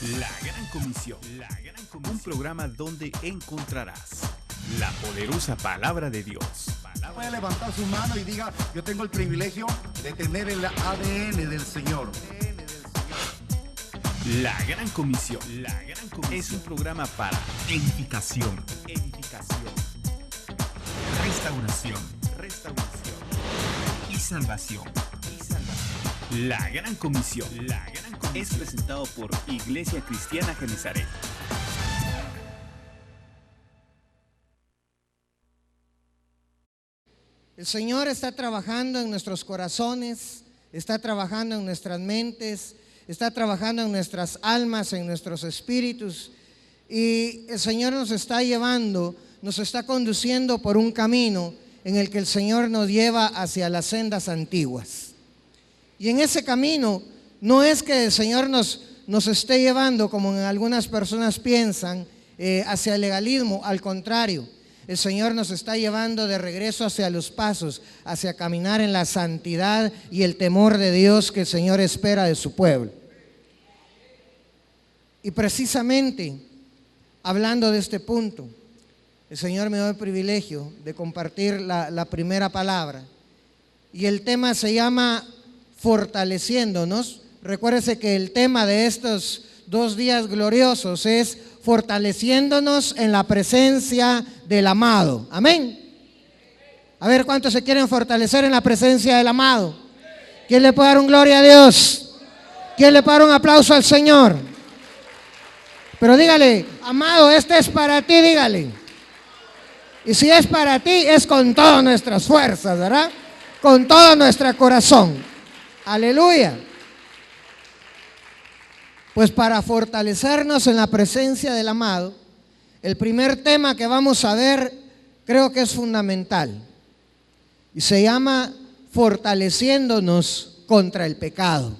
La Gran Comisión. Un programa donde encontrarás la poderosa palabra de Dios. Puede levantar su mano y diga: yo tengo el privilegio de tener el ADN del Señor. La Gran Comisión. Es un programa para edificación, restauración y salvación. La Gran Comisión es presentado por Iglesia Cristiana Genezaret. El Señor está trabajando en nuestros corazones, está trabajando en nuestras mentes, está trabajando en nuestras almas, en nuestros espíritus, y el Señor nos está llevando, nos está conduciendo por un camino en el que el Señor nos lleva hacia las sendas antiguas. Y en ese camino no es que el Señor nos esté llevando, como algunas personas piensan, hacia el legalismo. Al contrario, el Señor nos está llevando de regreso hacia los pasos, hacia caminar en la santidad y el temor de Dios que el Señor espera de su pueblo. Y precisamente, hablando de este punto, el Señor me dio el privilegio de compartir la primera palabra. Y el tema se llama fortaleciéndonos. Recuérdese que el tema de estos 2 días gloriosos es fortaleciéndonos en la presencia del amado. Amén. A ver, ¿cuántos se quieren fortalecer en la presencia del amado? ¿Quién le puede dar un gloria a Dios? ¿Quién le puede dar un aplauso al Señor? Pero dígale: amado, este es para ti, dígale. Y si es para ti, es con todas nuestras fuerzas, ¿verdad? Con todo nuestro corazón. Aleluya. Pues para fortalecernos en la presencia del amado, el primer tema que vamos a ver creo que es fundamental y se llama fortaleciéndonos contra el pecado.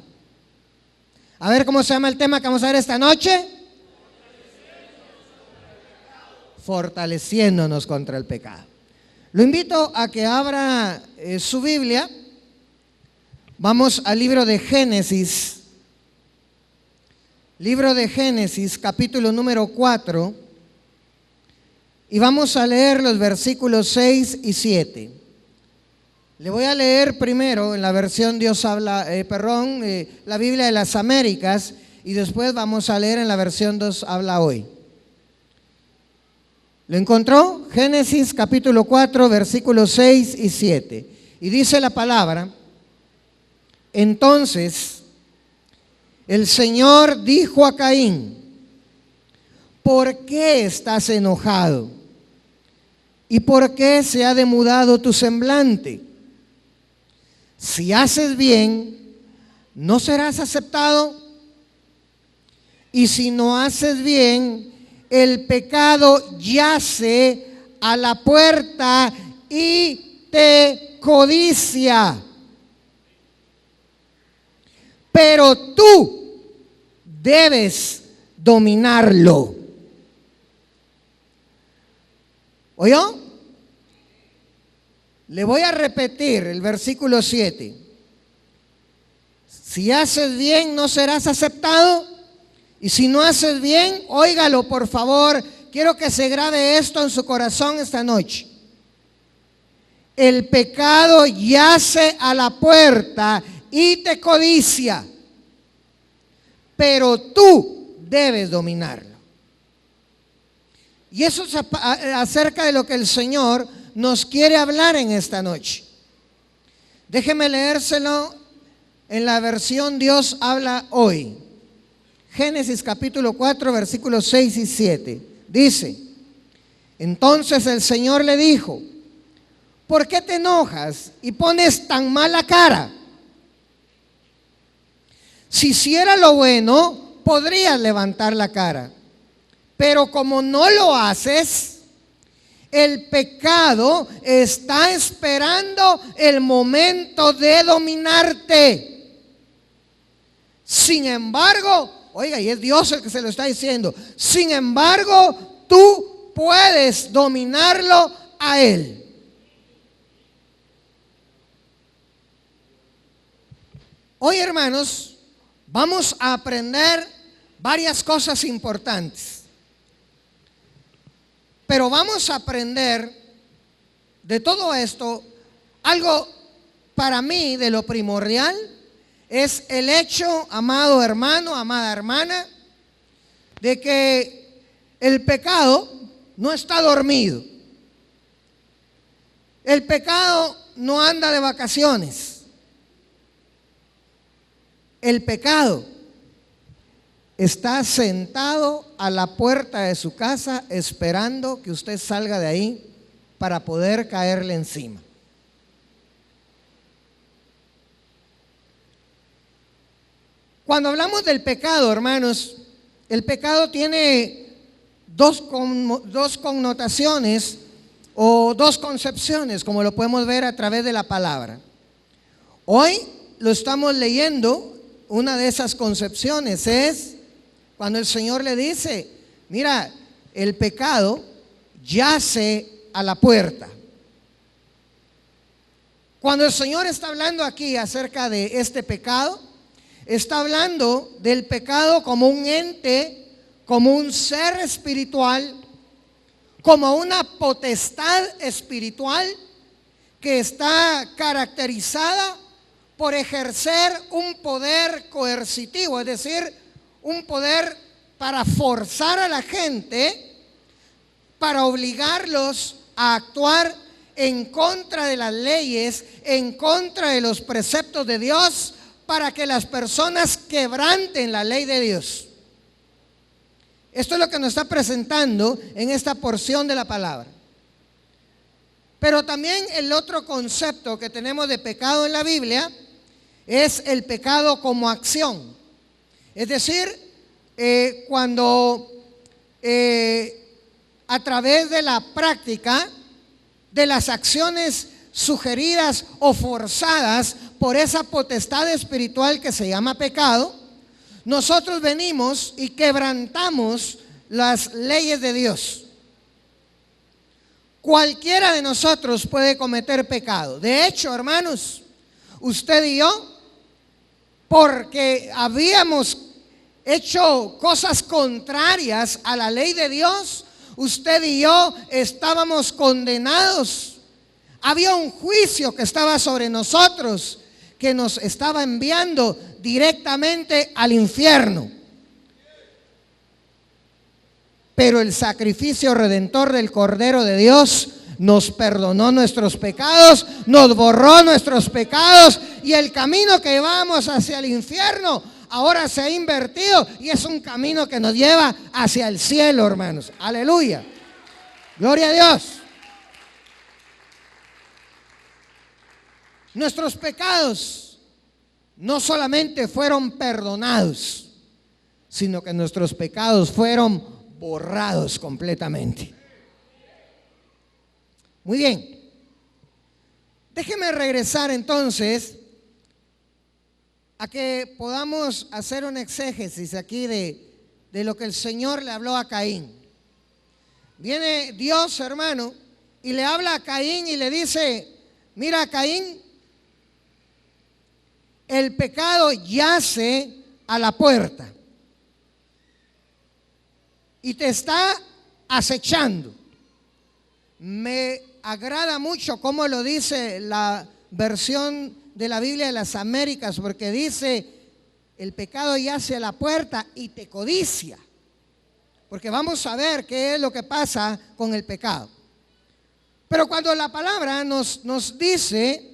A ver, ¿cómo se llama el tema que vamos a ver esta noche? Fortaleciéndonos contra el pecado. Lo invito a que abra su Biblia. Vamos al libro de Génesis. Libro de Génesis, capítulo número 4, y vamos a leer los versículos 6 y 7. Le voy a leer primero en la versión la Biblia de las Américas, y después vamos a leer en la versión Dios habla hoy. ¿Lo encontró? Génesis capítulo 4, versículos 6 y 7. Y dice la palabra: entonces el Señor dijo a Caín: ¿por qué estás enojado? ¿Y por qué se ha demudado tu semblante? Si haces bien, ¿no serás aceptado? Y si no haces bien, el pecado yace a la puerta y te codicia. Pero tú debes dominarlo. ¿Oyó? Le voy a repetir el versículo 7. Si haces bien, no serás aceptado. Y si no haces bien, óigalo por favor. Quiero que se grabe esto en su corazón esta noche. El pecado yace a la puerta y te codicia, pero tú debes dominarlo. Y eso es acerca de lo que el Señor nos quiere hablar en esta noche. Déjeme leérselo en la versión Dios habla hoy. Génesis capítulo 4, versículos 6 y 7. Dice: entonces el Señor le dijo: ¿por qué te enojas y pones tan mala cara? Si hiciera lo bueno, podrías levantar la cara. Pero como no lo haces, el pecado está esperando el momento de dominarte. Sin embargo, oiga, y es Dios el que se lo está diciendo, sin embargo, tú puedes dominarlo a él. Hoy, hermanos, vamos a aprender varias cosas importantes. Pero vamos a aprender de todo esto. Algo para mí de lo primordial es el hecho, amado hermano, amada hermana, de que el pecado no está dormido. El pecado no anda de vacaciones. El pecado está sentado a la puerta de su casa esperando que usted salga de ahí para poder caerle encima. Cuando hablamos del pecado, hermanos, el pecado tiene dos connotaciones o dos concepciones, como lo podemos ver a través de la palabra. Hoy lo estamos leyendo. Una de esas concepciones es cuando el Señor le dice: mira, el pecado yace a la puerta. Cuando el Señor está hablando aquí acerca de este pecado, está hablando del pecado como un ente, como un ser espiritual, como una potestad espiritual que está caracterizada por ejercer un poder coercitivo, es decir, un poder para forzar a la gente, para obligarlos a actuar en contra de las leyes, en contra de los preceptos de Dios, para que las personas quebranten la ley de Dios. Esto es lo que nos está presentando en esta porción de la palabra. Pero también el otro concepto que tenemos de pecado en la Biblia es el pecado como acción. Es decir, cuando a través de la práctica de las acciones sugeridas o forzadas por esa potestad espiritual que se llama pecado, nosotros venimos y quebrantamos las leyes de Dios. Cualquiera de nosotros puede cometer pecado. De hecho, hermanos, usted y yo, porque habíamos hecho cosas contrarias a la ley de Dios, usted y yo estábamos condenados. Había un juicio que estaba sobre nosotros, que nos estaba enviando directamente al infierno. Pero el sacrificio redentor del Cordero de Dios nos perdonó nuestros pecados, nos borró nuestros pecados, y el camino que llevábamos hacia el infierno ahora se ha invertido y es un camino que nos lleva hacia el cielo, hermanos. Aleluya. Gloria a Dios. Nuestros pecados no solamente fueron perdonados, sino que nuestros pecados fueron borrados completamente. Muy bien. Déjeme regresar entonces a que podamos hacer un exégesis aquí de lo que el Señor le habló a Caín. Viene Dios, hermano, y le habla a Caín y le dice: mira, Caín, el pecado yace a la puerta y te está acechando. Me agrada mucho cómo lo dice la versión de la Biblia de las Américas, porque dice: el pecado yace a la puerta y te codicia. Porque vamos a ver qué es lo que pasa con el pecado. Pero cuando la palabra nos dice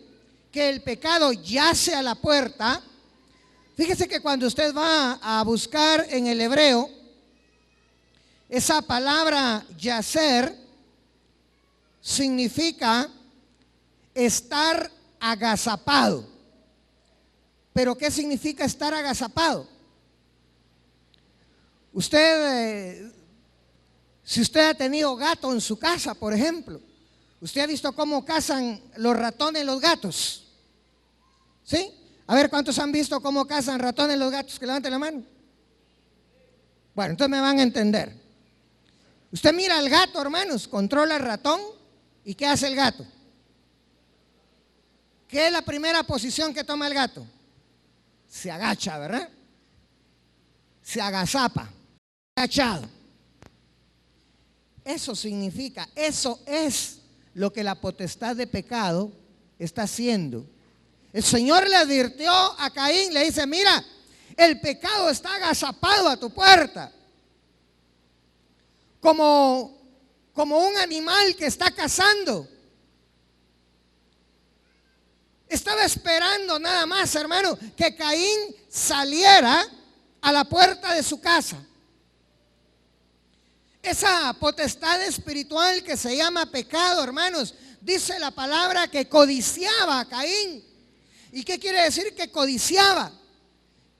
que el pecado yace a la puerta, fíjese que cuando usted va a buscar en el hebreo, esa palabra yacer significa estar agazapado. ¿Pero qué significa estar agazapado? Usted, si usted ha tenido gato en su casa, por ejemplo, usted ha visto cómo cazan los ratones los gatos. ¿Sí? A ver, ¿cuántos han visto cómo cazan ratones los gatos? Que levanten la mano. Bueno, entonces me van a entender. Usted mira al gato, hermanos, controla el ratón, ¿y qué hace el gato? ¿Qué es la primera posición que toma el gato? Se agacha, ¿verdad? se agazapa, agachado. Eso significa, eso es lo que la potestad de pecado está haciendo. El Señor le advirtió a Caín, le dice, mira, el pecado está agazapado a tu puerta. Como un animal que está cazando. Estaba esperando nada más, hermano, que Caín saliera a la puerta de su casa. Esa potestad espiritual que se llama pecado, hermanos, dice la palabra que codiciaba a Caín. ¿Y qué quiere decir que codiciaba?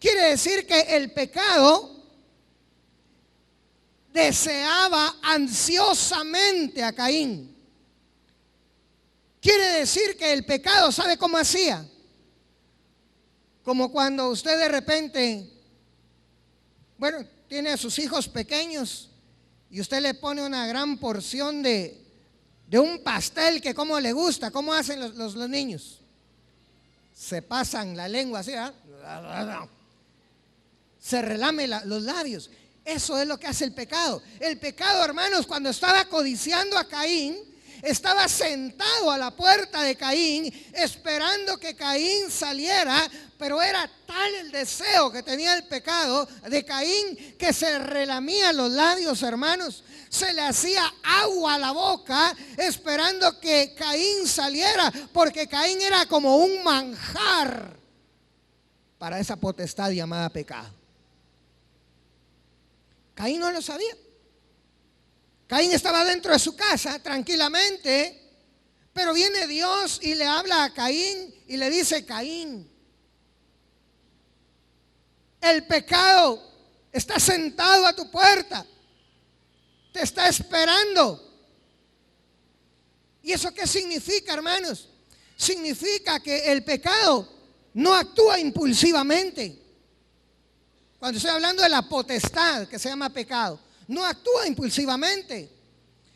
Quiere decir que el pecado deseaba ansiosamente a Caín. Quiere decir que el pecado, ¿sabe cómo hacía? Como cuando usted de repente, bueno, tiene a sus hijos pequeños y usted le pone una gran porción de un pastel que como le gusta. ¿Cómo hacen los niños? Se pasan la lengua así, ¿verdad? Se relame los labios. Eso es lo que hace el pecado. El pecado, hermanos, cuando estaba codiciando a Caín, estaba sentado a la puerta de Caín, esperando que Caín saliera, pero era tal el deseo que tenía el pecado de Caín que se relamía los labios, hermanos. Se le hacía agua a la boca esperando que Caín saliera, porque Caín era como un manjar para esa potestad llamada pecado. Caín no lo sabía. Caín estaba dentro de su casa tranquilamente, pero viene Dios y le habla a Caín y le dice, Caín, el pecado está sentado a tu puerta, te está esperando. ¿Y eso qué significa, hermanos? Significa que el pecado no actúa impulsivamente. Cuando estoy hablando de la potestad que se llama pecado, no actúa impulsivamente.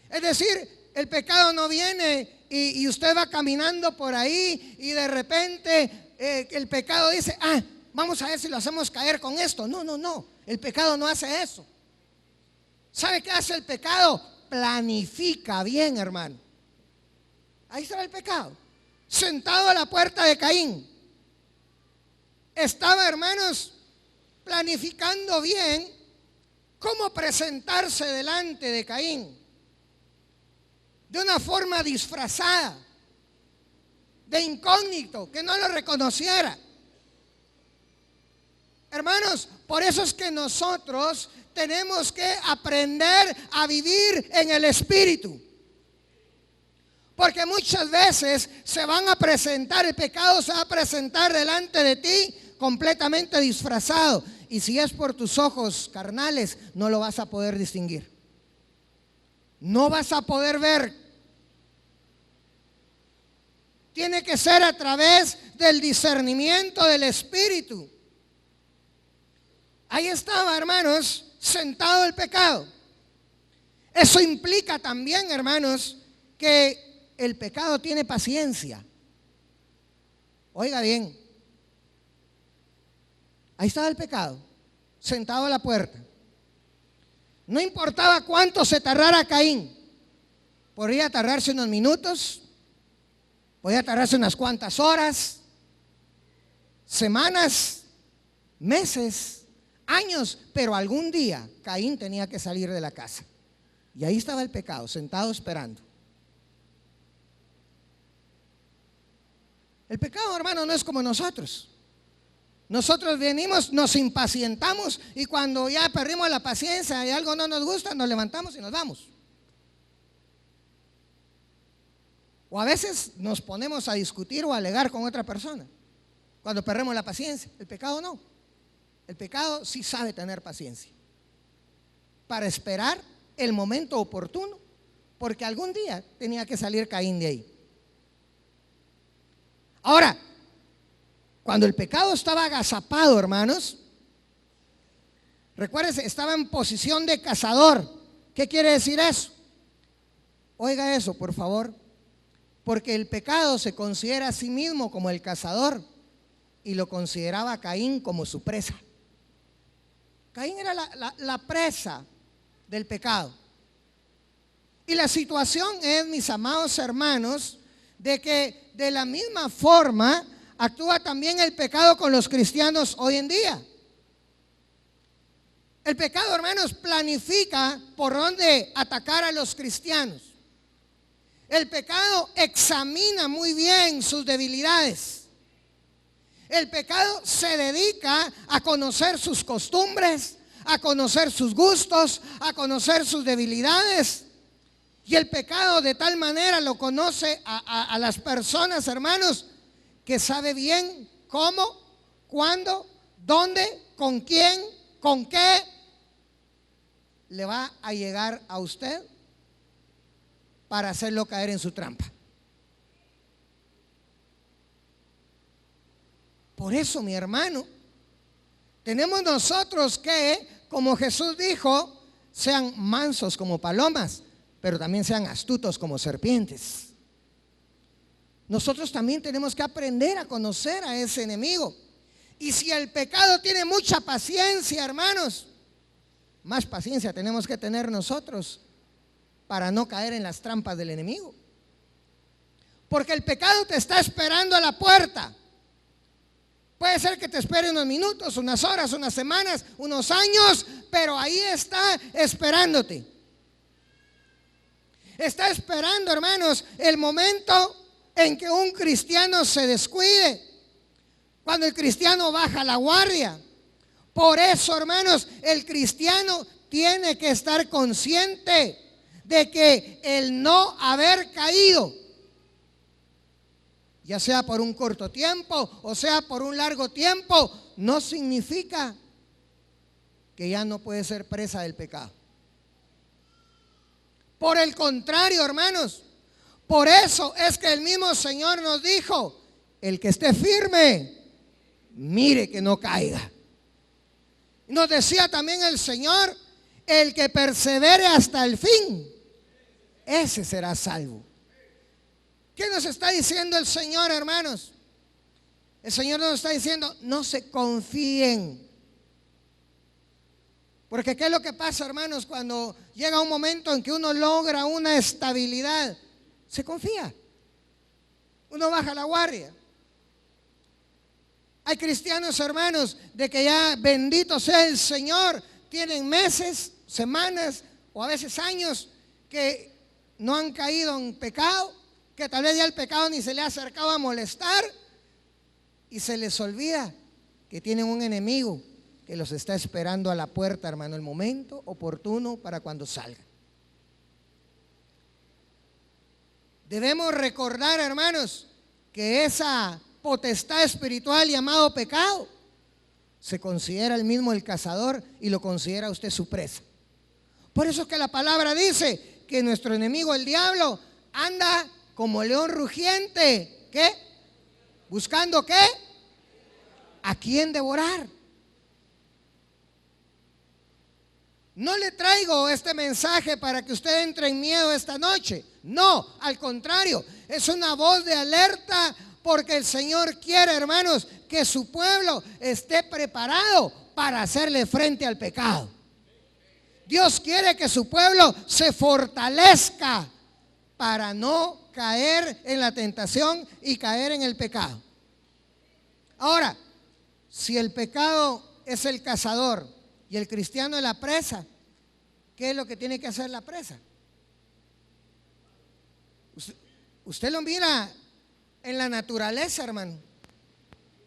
Es decir, el pecado no viene y usted va caminando por ahí y de repente el pecado dice, vamos a ver si lo hacemos caer con esto. No, el pecado no hace eso. ¿Sabe qué hace el pecado? Planifica bien, hermano. Ahí está el pecado, sentado a la puerta de Caín. Estaba, hermanos, planificando bien cómo presentarse delante de Caín de una forma disfrazada, de incógnito, que no lo reconociera. Hermanos, por eso es que nosotros tenemos que aprender a vivir en el Espíritu. Porque muchas veces se van a presentar, el pecado se va a presentar delante de ti completamente disfrazado. Y si es por tus ojos carnales, no lo vas a poder distinguir. No vas a poder ver. Tiene que ser a través del discernimiento del Espíritu. Ahí estaba, hermanos, sentado el pecado. Eso implica también, hermanos, que el pecado tiene paciencia. Oiga bien. Ahí estaba el pecado, sentado a la puerta. No importaba cuánto se tardara Caín. Podría tardarse unos minutos, podría tardarse unas cuantas horas, semanas, meses, años, pero algún día Caín tenía que salir de la casa. Y ahí estaba el pecado, sentado esperando. El pecado, hermano, no es como nosotros. Nosotros venimos, nos impacientamos y cuando ya perdimos la paciencia y algo no nos gusta, nos levantamos y nos vamos. O a veces nos ponemos a discutir o a alegar con otra persona cuando perdemos la paciencia. El pecado no. El pecado sí sabe tener paciencia para esperar el momento oportuno, porque algún día tenía que salir Caín de ahí. Ahora, cuando el pecado estaba agazapado, hermanos, recuérdense, estaba en posición de cazador. ¿Qué quiere decir eso? Oiga eso, por favor. Porque el pecado se considera a sí mismo como el cazador y lo consideraba a Caín como su presa. Caín era la presa del pecado. Y la situación es, mis amados hermanos, de que de la misma forma actúa también el pecado con los cristianos hoy en día. El pecado, hermanos, planifica por dónde atacar a los cristianos. El pecado examina muy bien sus debilidades. El pecado se dedica a conocer sus costumbres, a conocer sus gustos, a conocer sus debilidades. Y el pecado de tal manera lo conoce a las personas, hermanos, que sabe bien cómo, cuándo, dónde, con quién, con qué le va a llegar a usted para hacerlo caer en su trampa. Por eso, mi hermano, tenemos nosotros que, como Jesús dijo, sean mansos como palomas, pero también sean astutos como serpientes. Nosotros también tenemos que aprender a conocer a ese enemigo. Y si el pecado tiene mucha paciencia, hermanos, más paciencia tenemos que tener nosotros para no caer en las trampas del enemigo. Porque el pecado te está esperando a la puerta. Puede ser que te espere unos minutos, unas horas, unas semanas, unos años, pero ahí está esperándote. Está esperando, hermanos, el momento en que un cristiano se descuide, cuando el cristiano baja la guardia. Por eso, hermanos, el cristiano tiene que estar consciente de que el no haber caído, ya sea por un corto tiempo o sea por un largo tiempo, no significa que ya no puede ser presa del pecado. Por el contrario, hermanos, por eso es que el mismo Señor nos dijo: el que esté firme, mire que no caiga. Nos decía también el Señor: el que persevere hasta el fin, ese será salvo. ¿Qué nos está diciendo el Señor, hermanos? El Señor nos está diciendo: no se confíen. Porque ¿qué es lo que pasa, hermanos, cuando llega un momento en que uno logra una estabilidad? Se confía. Uno baja la guardia. Hay cristianos, hermanos, de que ya, bendito sea el Señor, tienen meses, semanas o a veces años que no han caído en pecado, que tal vez ya el pecado ni se le ha acercado a molestar, y se les olvida que tienen un enemigo que los está esperando a la puerta, hermano, el momento oportuno para cuando salgan. Debemos recordar, hermanos, que esa potestad espiritual llamado pecado se considera el mismo el cazador y lo considera usted su presa. Por eso es que la palabra dice que nuestro enemigo, el diablo, anda como león rugiente. ¿Qué? ¿Buscando qué? ¿A quién devorar? No le traigo este mensaje para que usted entre en miedo esta noche. No, al contrario, es una voz de alerta, porque el Señor quiere, hermanos, que su pueblo esté preparado para hacerle frente al pecado. Dios quiere que su pueblo se fortalezca para no caer en la tentación y caer en el pecado. Ahora, si el pecado es el cazador y el cristiano es la presa, ¿qué es lo que tiene que hacer la presa? Usted lo mira en la naturaleza, hermano.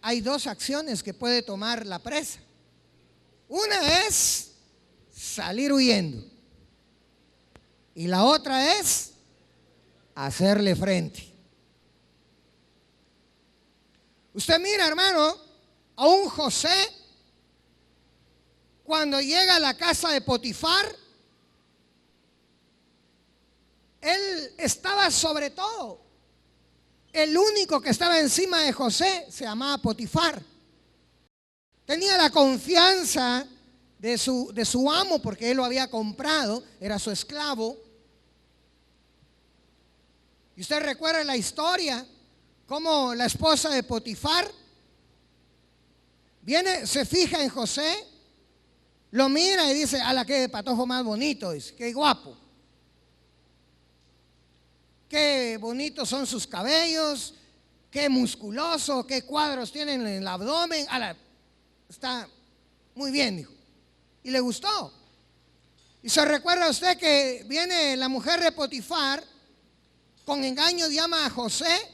Hay dos acciones que puede tomar la presa. Una es salir huyendo y la otra es hacerle frente. Usted mira, hermano, a un José cuando llega a la casa de Potifar. Él estaba sobre todo. El único que estaba encima de José se llamaba Potifar. Tenía la confianza de su amo, porque él lo había comprado, era su esclavo. Y usted recuerda la historia, cómo la esposa de Potifar viene, se fija en José lo mira y dice, ala, qué patojo más bonito, dice, qué guapo. Qué bonitos son sus cabellos, qué musculoso, qué cuadros tienen en el abdomen. Ala, está muy bien, dijo. Y le gustó. Y se recuerda usted que viene la mujer de Potifar, con engaño llama a José,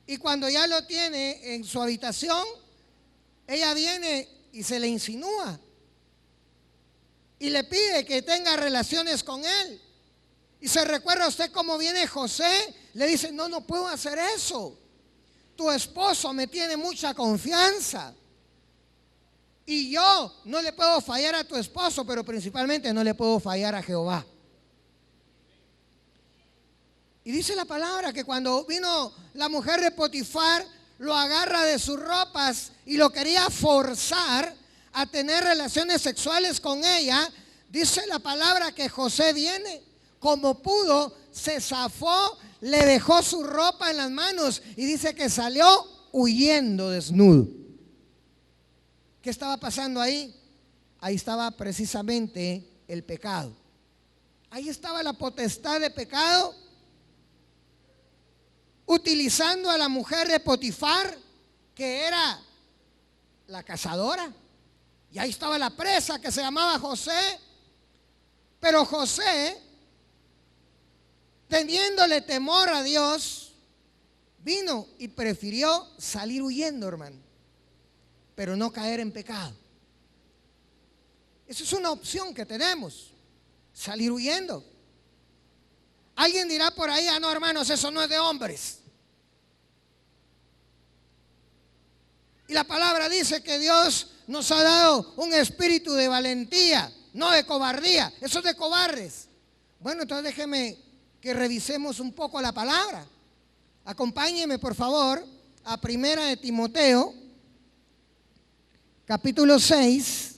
y cuando ya lo tiene en su habitación, ella viene y se le insinúa y le pide que tenga relaciones con él. Y se recuerda usted cómo viene José, le dice, no, no puedo hacer eso. Tu esposo me tiene mucha confianza y yo no le puedo fallar a tu esposo, pero principalmente no le puedo fallar a Jehová. Y dice la palabra que cuando vino la mujer de Potifar, lo agarra de sus ropas y lo quería forzar a tener relaciones sexuales con ella. Dice la palabra que José viene, como pudo, se zafó, le dejó su ropa en las manos y dice que salió huyendo desnudo. ¿Qué estaba pasando ahí? Ahí estaba precisamente el pecado. Ahí estaba la potestad de pecado, utilizando a la mujer de Potifar, que era la cazadora. Y ahí estaba la presa que se llamaba José. Pero José, teniéndole temor a Dios, vino y prefirió salir huyendo, hermano, pero no caer en pecado. Esa es una opción que tenemos, salir huyendo. Alguien dirá por ahí, ah, no, hermanos, eso no es de hombres. Y la palabra dice que Dios nos ha dado un espíritu de valentía, no de cobardía. Eso es de cobardes. Bueno, entonces déjeme que revisemos un poco la palabra. Acompáñeme, por favor, a Primera de Timoteo, capítulo 6.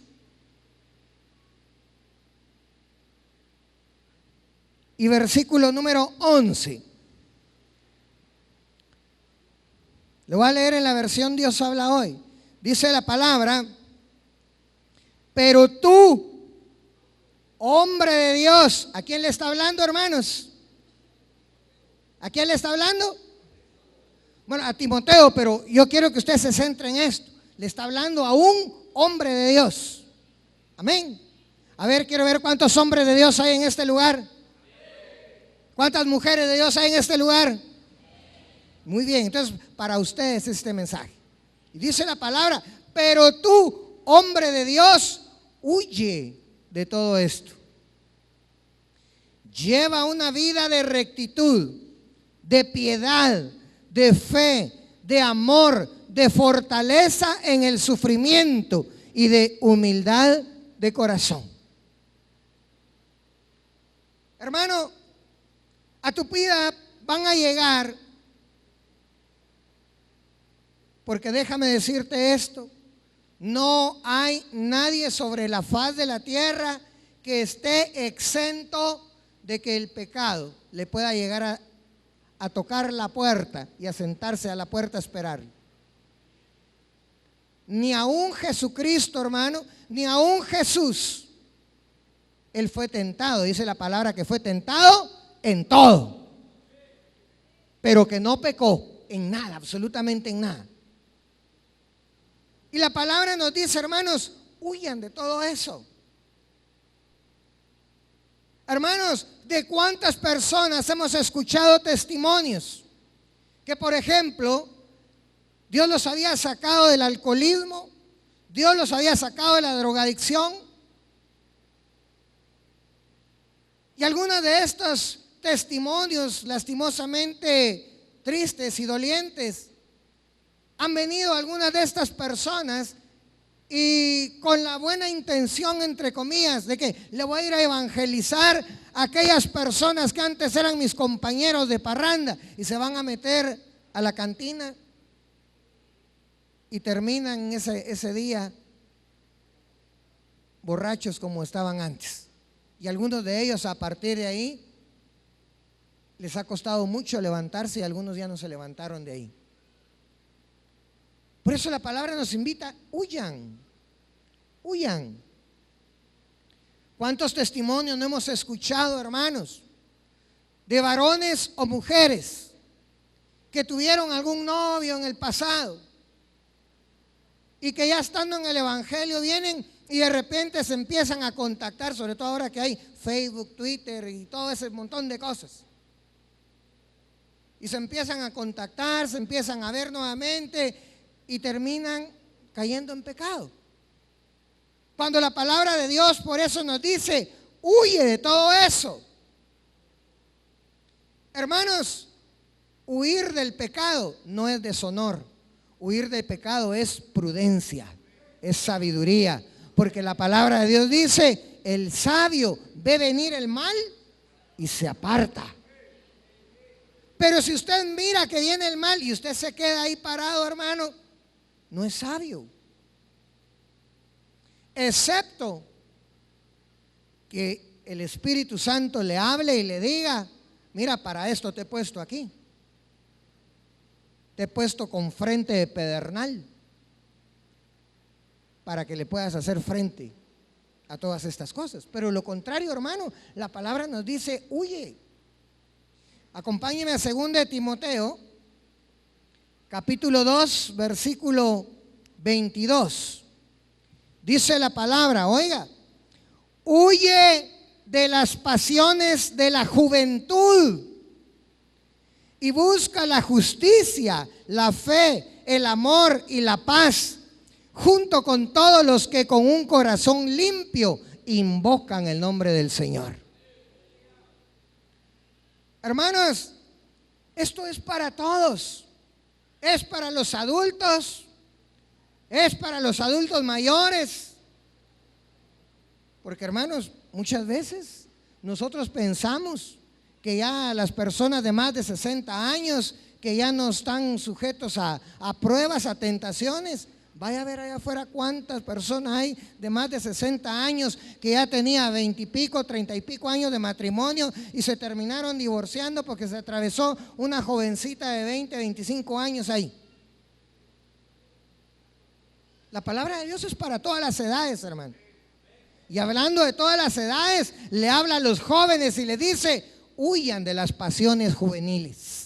Y versículo número 11. Le voy a leer en la versión Dios habla hoy. Dice la palabra, pero tú, hombre de Dios, ¿a quién le está hablando, hermanos? ¿A quién le está hablando? Bueno, a Timoteo, pero yo quiero que usted se centre en esto. Le está hablando a un hombre de Dios. Amén. A ver, quiero ver cuántos hombres de Dios hay en este lugar. ¿Cuántas mujeres de Dios hay en este lugar? Muy bien, entonces para ustedes este mensaje. Y dice la palabra, pero tú, hombre de Dios, huye de todo esto. Lleva una vida de rectitud, de piedad, de fe, de amor, de fortaleza en el sufrimiento y de humildad de corazón. Hermano, a tu vida van a llegar, porque déjame decirte esto, no hay nadie sobre la faz de la tierra que esté exento de que el pecado le pueda llegar a tocar la puerta y a sentarse a la puerta a esperar. Ni aún Jesucristo, hermano, ni aún Jesús, él fue tentado, dice la palabra que fue tentado en todo, pero que no pecó en nada, absolutamente en nada. Y la palabra nos dice, hermanos, huyan de todo eso. Hermanos, ¿de cuántas personas hemos escuchado testimonios que, por ejemplo, Dios los había sacado del alcoholismo, Dios los había sacado de la drogadicción? Y algunos de estos testimonios lastimosamente tristes y dolientes han venido algunas de estas personas y con la buena intención, entre comillas, de que le voy a ir a evangelizar a aquellas personas que antes eran mis compañeros de parranda y se van a meter a la cantina y terminan ese día borrachos como estaban antes. Y algunos de ellos a partir de ahí les ha costado mucho levantarse y algunos ya no se levantaron de ahí. Por eso la palabra nos invita, huyan, huyan. ¿Cuántos testimonios no hemos escuchado, hermanos? De varones o mujeres que tuvieron algún novio en el pasado y que ya estando en el evangelio vienen y de repente se empiezan a contactar, sobre todo ahora que hay Facebook, Twitter y todo ese montón de cosas. Y se empiezan a contactar, se empiezan a ver nuevamente y terminan cayendo en pecado. Cuando la palabra de Dios por eso nos dice, huye de todo eso. Hermanos, huir del pecado no es deshonor. Huir del pecado es prudencia, es sabiduría. Porque la palabra de Dios dice, el sabio ve venir el mal y se aparta. Pero si usted mira que viene el mal y usted se queda ahí parado, hermano, no es sabio. Excepto que el Espíritu Santo le hable y le diga, mira, para esto te he puesto aquí. Te he puesto con frente de pedernal para que le puedas hacer frente a todas estas cosas. Pero lo contrario, hermano, la palabra nos dice, huye. Acompáñeme a 2 de Timoteo, capítulo 2, versículo 22. Dice la palabra, oiga, huye de las pasiones de la juventud y busca la justicia, la fe, el amor y la paz, junto con todos los que con un corazón limpio invocan el nombre del Señor. Hermanos, esto es para todos. Es para los adultos, es para los adultos mayores. Porque, hermanos, muchas veces nosotros pensamos que ya las personas de más de 60 años, que ya no están sujetos a pruebas, a tentaciones. Vaya a ver allá afuera cuántas personas hay de más de 60 años que ya tenía 20 y pico, 30 y pico años de matrimonio y se terminaron divorciando porque se atravesó una jovencita de 20, 25 años ahí. La palabra de Dios es para todas las edades, hermano. Y hablando de todas las edades, le habla a los jóvenes y le dice, huyan de las pasiones juveniles.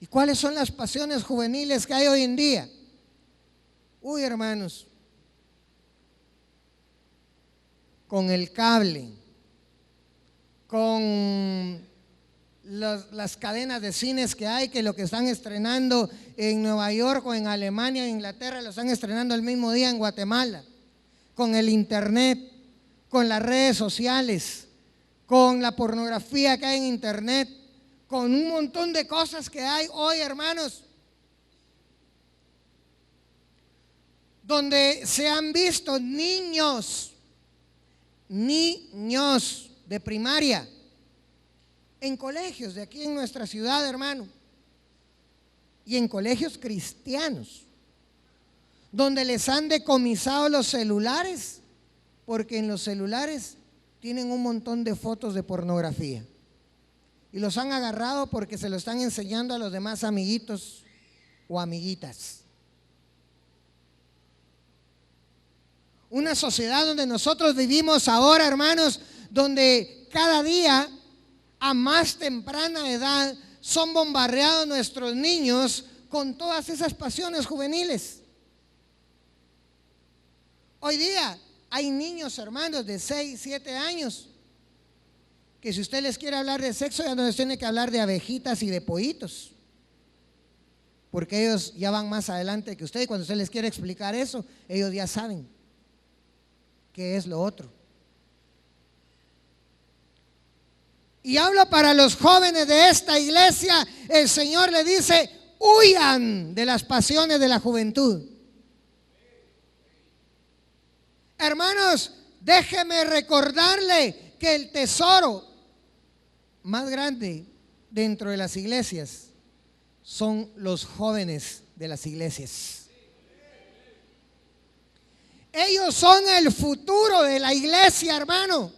¿Y cuáles son las pasiones juveniles que hay hoy en día? Uy, hermanos, con el cable, con las cadenas de cines que hay, que lo que están estrenando en Nueva York o en Alemania o Inglaterra, lo están estrenando el mismo día en Guatemala, con el internet, con las redes sociales, con la pornografía que hay en internet, con un montón de cosas que hay hoy, hermanos, donde se han visto niños de primaria en colegios de aquí en nuestra ciudad, hermano, y en colegios cristianos, donde les han decomisado los celulares, porque en los celulares tienen un montón de fotos de pornografía. Y los han agarrado porque se lo están enseñando a los demás amiguitos o amiguitas. Una sociedad donde nosotros vivimos ahora, hermanos, donde cada día a más temprana edad son bombardeados nuestros niños con todas esas pasiones juveniles. Hoy día hay niños, hermanos, de 6, 7 años que si usted les quiere hablar de sexo, ya no les tiene que hablar de abejitas y de pollitos, porque ellos ya van más adelante que usted, y cuando usted les quiere explicar eso, ellos ya saben qué es lo otro. Y hablo para los jóvenes de esta iglesia, el Señor le dice, huyan de las pasiones de la juventud. Hermanos, déjeme recordarle que el tesoro más grande dentro de las iglesias son los jóvenes de las iglesias. Ellos son el futuro de la iglesia, hermano.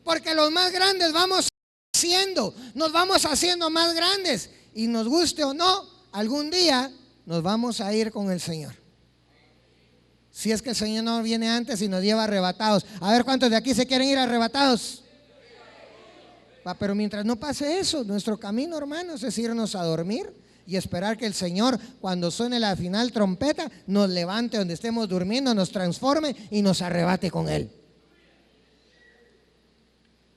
Porque los más grandes nos vamos haciendo más grandes, y nos guste o no, algún día nos vamos a ir con el Señor. Si es que el Señor no viene antes y nos lleva arrebatados. A ver, ¿cuántos de aquí se quieren ir arrebatados? Pero mientras no pase eso, nuestro camino, hermanos, es irnos a dormir y esperar que el Señor, cuando suene la final trompeta, nos levante donde estemos durmiendo, nos transforme y nos arrebate con Él.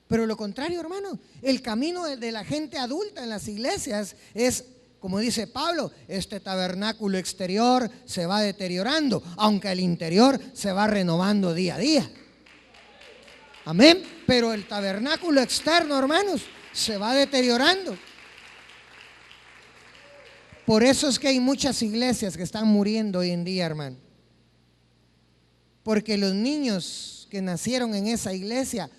Pero lo contrario, hermano, el camino de la gente adulta en las iglesias es, como dice Pablo, este tabernáculo exterior se va deteriorando, aunque el interior se va renovando día a día. Amén. Pero el tabernáculo externo, hermanos, se va deteriorando. Por eso es que hay muchas iglesias que están muriendo hoy en día, hermano. Porque los niños que nacieron en esa iglesia,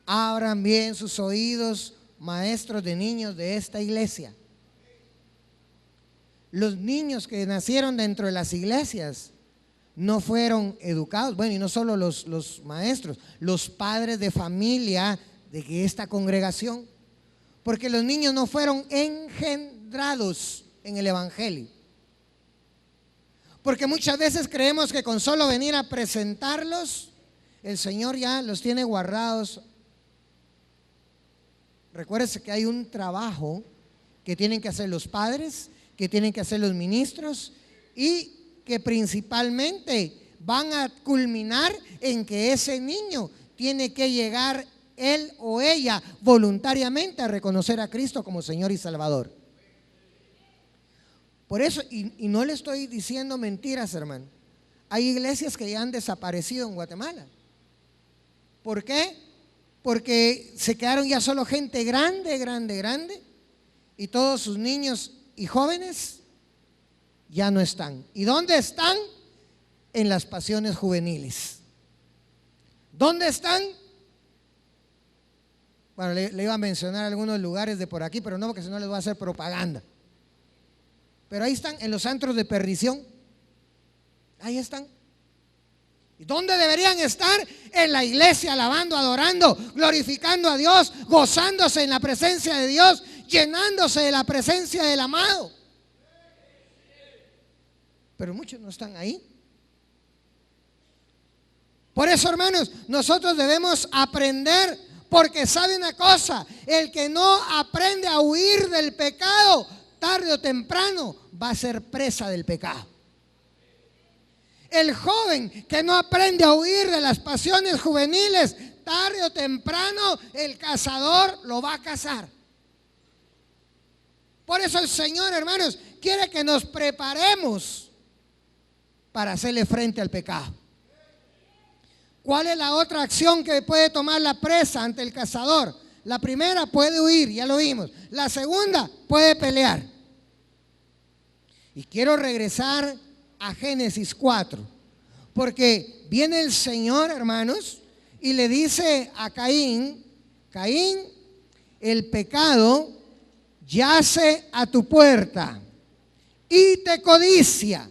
abran bien sus oídos, maestros de niños de esta iglesia. Los niños que nacieron dentro de las iglesias no fueron educados, bueno, y no solo los maestros, los padres de familia de esta congregación, porque los niños no fueron engendrados en el evangelio. Porque muchas veces creemos que con solo venir a presentarlos, el Señor ya los tiene guardados. Recuérdese que hay un trabajo que tienen que hacer los padres, que tienen que hacer los ministros y que principalmente van a culminar en que ese niño tiene que llegar él o ella voluntariamente a reconocer a Cristo como Señor y Salvador. Por eso, y no le estoy diciendo mentiras, hermano, hay iglesias que ya han desaparecido en Guatemala. ¿Por qué? Porque se quedaron ya solo gente grande, y todos sus niños y jóvenes ya no están. ¿Y dónde están? En las pasiones juveniles. ¿Dónde están? Bueno, le iba a mencionar algunos lugares de por aquí, pero no, porque si no les voy a hacer propaganda. Pero ahí están, en los antros de perdición. Ahí están. ¿Y dónde deberían estar? En la iglesia, alabando, adorando, glorificando a Dios, gozándose en la presencia de Dios, llenándose de la presencia del amado. Pero muchos no están ahí. Por eso, hermanos, nosotros debemos aprender, porque sabe una cosa: el que no aprende a huir del pecado, tarde o temprano va a ser presa del pecado. El joven que no aprende a huir de las pasiones juveniles, tarde o temprano el cazador lo va a cazar. Por eso el Señor, hermanos, quiere que nos preparemos para hacerle frente al pecado. ¿Cuál es la otra acción que puede tomar la presa ante el cazador? La primera, puede huir, ya lo vimos. La segunda, puede pelear. Y quiero regresar a Génesis 4, porque viene el Señor, hermanos, y le dice a Caín: Caín, el pecado yace a tu puerta y te codicia.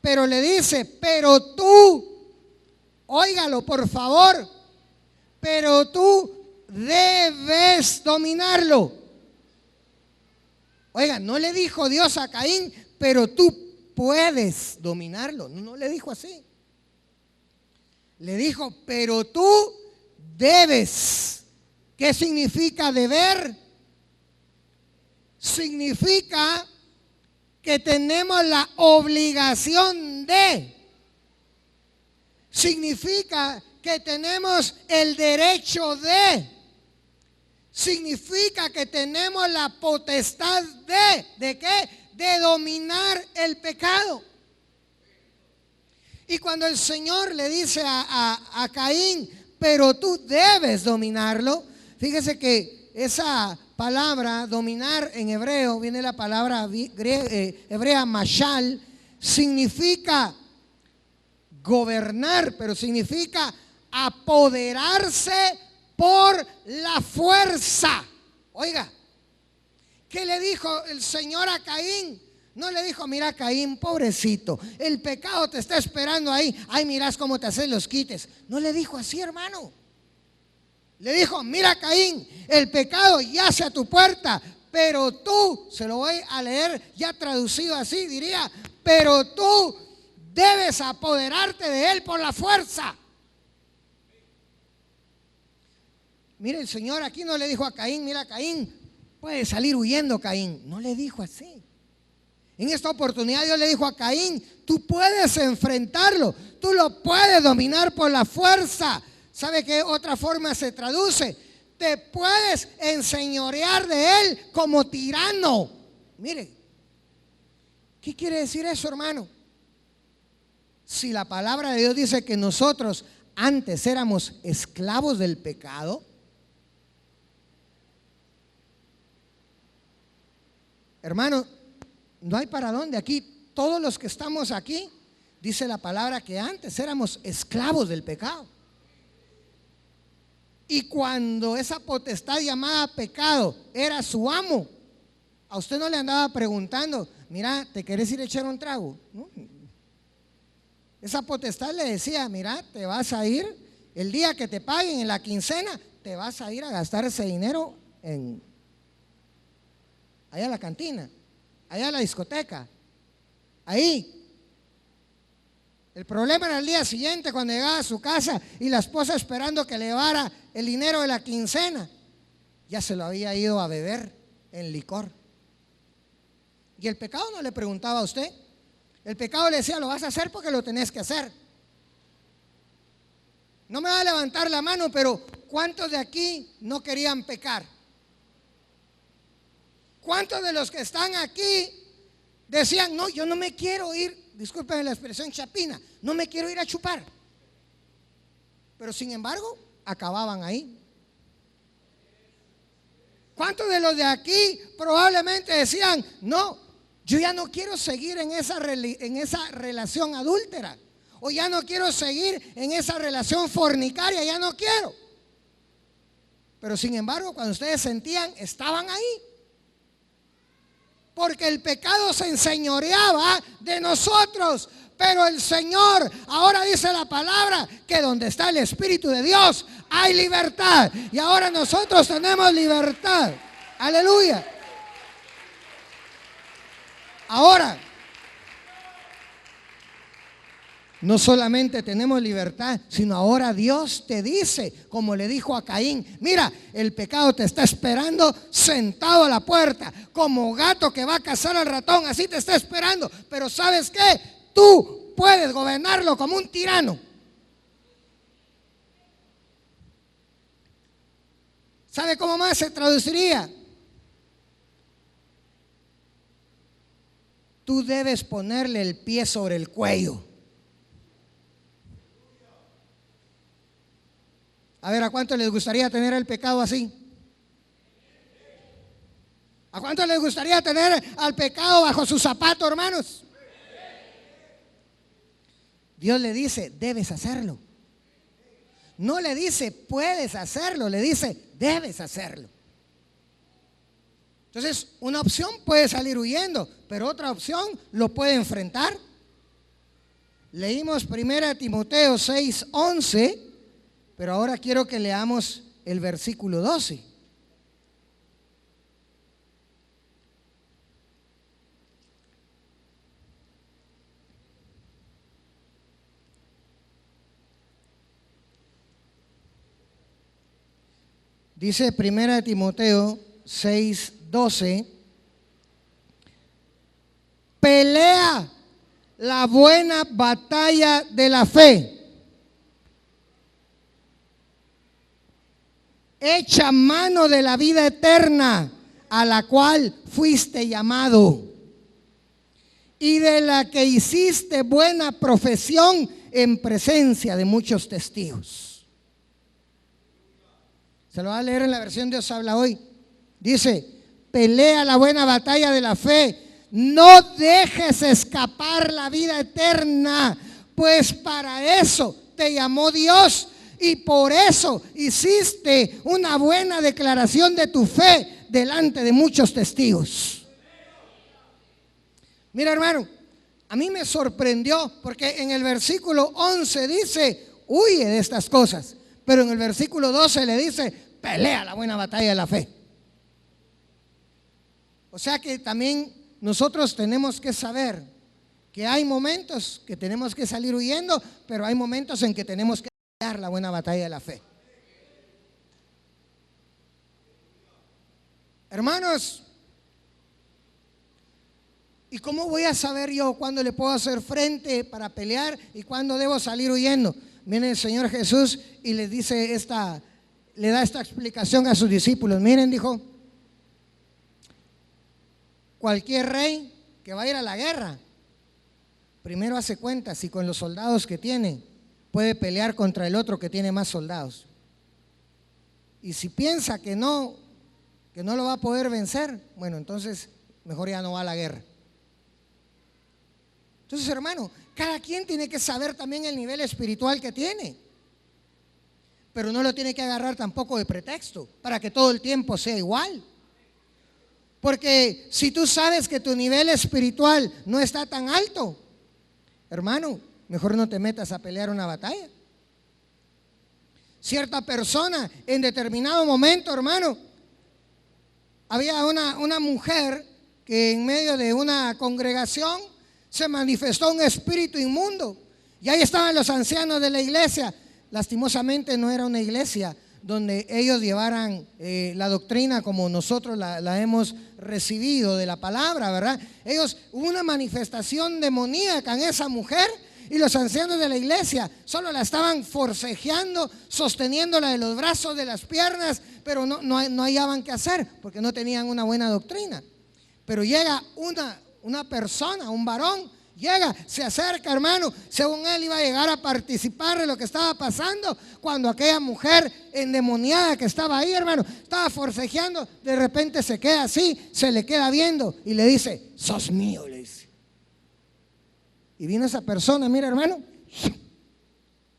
Pero le dice: pero tú, óigalo por favor, pero tú debes dominarlo. Oiga, no le dijo Dios a Caín: pero tú puedes dominarlo. No le dijo así. Le dijo: pero tú debes. ¿Qué significa deber? Significa que tenemos la obligación de. Significa que tenemos el derecho de. Significa que tenemos la potestad de. ¿De qué? De dominar el pecado. Y cuando el Señor le dice a Caín: pero tú debes dominarlo, fíjese que esa palabra dominar en hebreo viene la palabra hebrea mashal, significa gobernar, pero significa apoderarse por la fuerza. Oiga, ¿qué le dijo el Señor a Caín? No le dijo: mira, Caín, pobrecito, el pecado te está esperando ahí, ay, mirás cómo te haces los quites. No le dijo así, hermano. Le dijo: mira, Caín, el pecado yace a tu puerta, pero tú, se lo voy a leer ya traducido así, diría: pero tú debes apoderarte de él por la fuerza. Mire, el Señor aquí no le dijo a Caín, mira Caín, puedes salir huyendo Caín. No le dijo así. En esta oportunidad Dios le dijo a Caín, tú puedes enfrentarlo, tú lo puedes dominar por la fuerza. ¿Sabe qué otra forma se traduce? Te puedes enseñorear de él como tirano. Mire, ¿qué quiere decir eso, hermano? Si la palabra de Dios dice que nosotros antes éramos esclavos del pecado, hermano, no hay para dónde. Aquí, todos los que estamos aquí, dice la palabra que antes éramos esclavos del pecado. Y cuando esa potestad llamada pecado era su amo, a usted no le andaba preguntando, mira, ¿te querés ir a echar un trago? ¿No? Esa potestad le decía, mira, te vas a ir, el día que te paguen en la quincena, te vas a ir a gastar ese dinero allá a la cantina, allá a la discoteca, ahí. El problema era el día siguiente cuando llegaba a su casa y la esposa esperando que le llevara el dinero de la quincena, ya se lo había ido a beber en licor. Y el pecado no le preguntaba a usted, el pecado le decía, lo vas a hacer porque lo tenés que hacer. No me va a levantar la mano, pero ¿cuántos de aquí no querían pecar? ¿Cuántos de los que están aquí decían, no, yo no me quiero ir, disculpen la expresión chapina, no me quiero ir a chupar? Pero sin embargo, acababan ahí. ¿Cuántos de los de aquí probablemente decían, no, yo ya no quiero seguir en esa relación adúltera, o ya no quiero seguir en esa relación fornicaria, ya no quiero? Pero sin embargo, cuando ustedes sentían, estaban ahí. Porque el pecado se enseñoreaba de nosotros. Pero el Señor, ahora dice la palabra, que donde está el Espíritu de Dios hay libertad. Y ahora nosotros tenemos libertad. Aleluya. Ahora, no solamente tenemos libertad, sino ahora Dios te dice, como le dijo a Caín, mira, el pecado te está esperando sentado a la puerta, como gato que va a cazar al ratón, así te está esperando. Pero ¿sabes qué? Tú puedes gobernarlo como un tirano. ¿Sabe cómo más se traduciría? Tú debes ponerle el pie sobre el cuello. A ver, ¿a cuánto les gustaría tener el pecado así? ¿A cuánto les gustaría tener al pecado bajo sus zapatos, hermanos? Dios le dice, debes hacerlo. No le dice, puedes hacerlo, le dice, debes hacerlo. Entonces, una opción puede salir huyendo, pero otra opción lo puede enfrentar. Leímos 1 Timoteo 6:11. Pero ahora quiero que leamos el versículo 12. Dice 1 Timoteo 6:12, pelea la buena batalla de la fe. Echa mano de la vida eterna, a la cual fuiste llamado, y de la que hiciste buena profesión en presencia de muchos testigos. Se lo va a leer en la versión Dios habla hoy. Dice, pelea la buena batalla de la fe, no dejes escapar la vida eterna, pues para eso te llamó Dios. Y por eso hiciste una buena declaración de tu fe delante de muchos testigos. Mira, hermano, a mí me sorprendió porque en el versículo 11 dice, huye de estas cosas. Pero en el versículo 12 le dice, pelea la buena batalla de la fe. O sea que también nosotros tenemos que saber que hay momentos que tenemos que salir huyendo, pero hay momentos en que tenemos que dar la buena batalla de la fe. Hermanos, ¿y cómo voy a saber yo cuándo le puedo hacer frente para pelear y cuándo debo salir huyendo? Viene el Señor Jesús y les dice le da esta explicación a sus discípulos. Miren, dijo, cualquier rey que va a ir a la guerra, primero hace cuenta si con los soldados que tiene puede pelear contra el otro que tiene más soldados. Y si piensa que no lo va a poder vencer, bueno, entonces mejor ya no va a la guerra. Entonces, hermano, cada quien tiene que saber también el nivel espiritual que tiene, pero no lo tiene que agarrar tampoco de pretexto para que todo el tiempo sea igual. Porque si tú sabes que tu nivel espiritual no está tan alto, hermano, mejor no te metas a pelear una batalla. Cierta persona en determinado momento, hermano, había una mujer que en medio de una congregación se manifestó un espíritu inmundo. Y ahí estaban los ancianos de la iglesia. Lastimosamente no era una iglesia donde ellos llevaran la doctrina como nosotros la hemos recibido de la palabra, ¿verdad? Hubo una manifestación demoníaca en esa mujer y los ancianos de la iglesia solo la estaban forcejeando, sosteniéndola de los brazos, de las piernas, pero no hallaban qué hacer porque no tenían una buena doctrina. Pero llega una persona, un varón, llega, se acerca, hermano, según él iba a llegar a participar de lo que estaba pasando, cuando aquella mujer endemoniada que estaba ahí, hermano, estaba forcejeando, de repente se queda así, se le queda viendo y le dice, sos mío, le dice. Y vino esa persona, mira, hermano,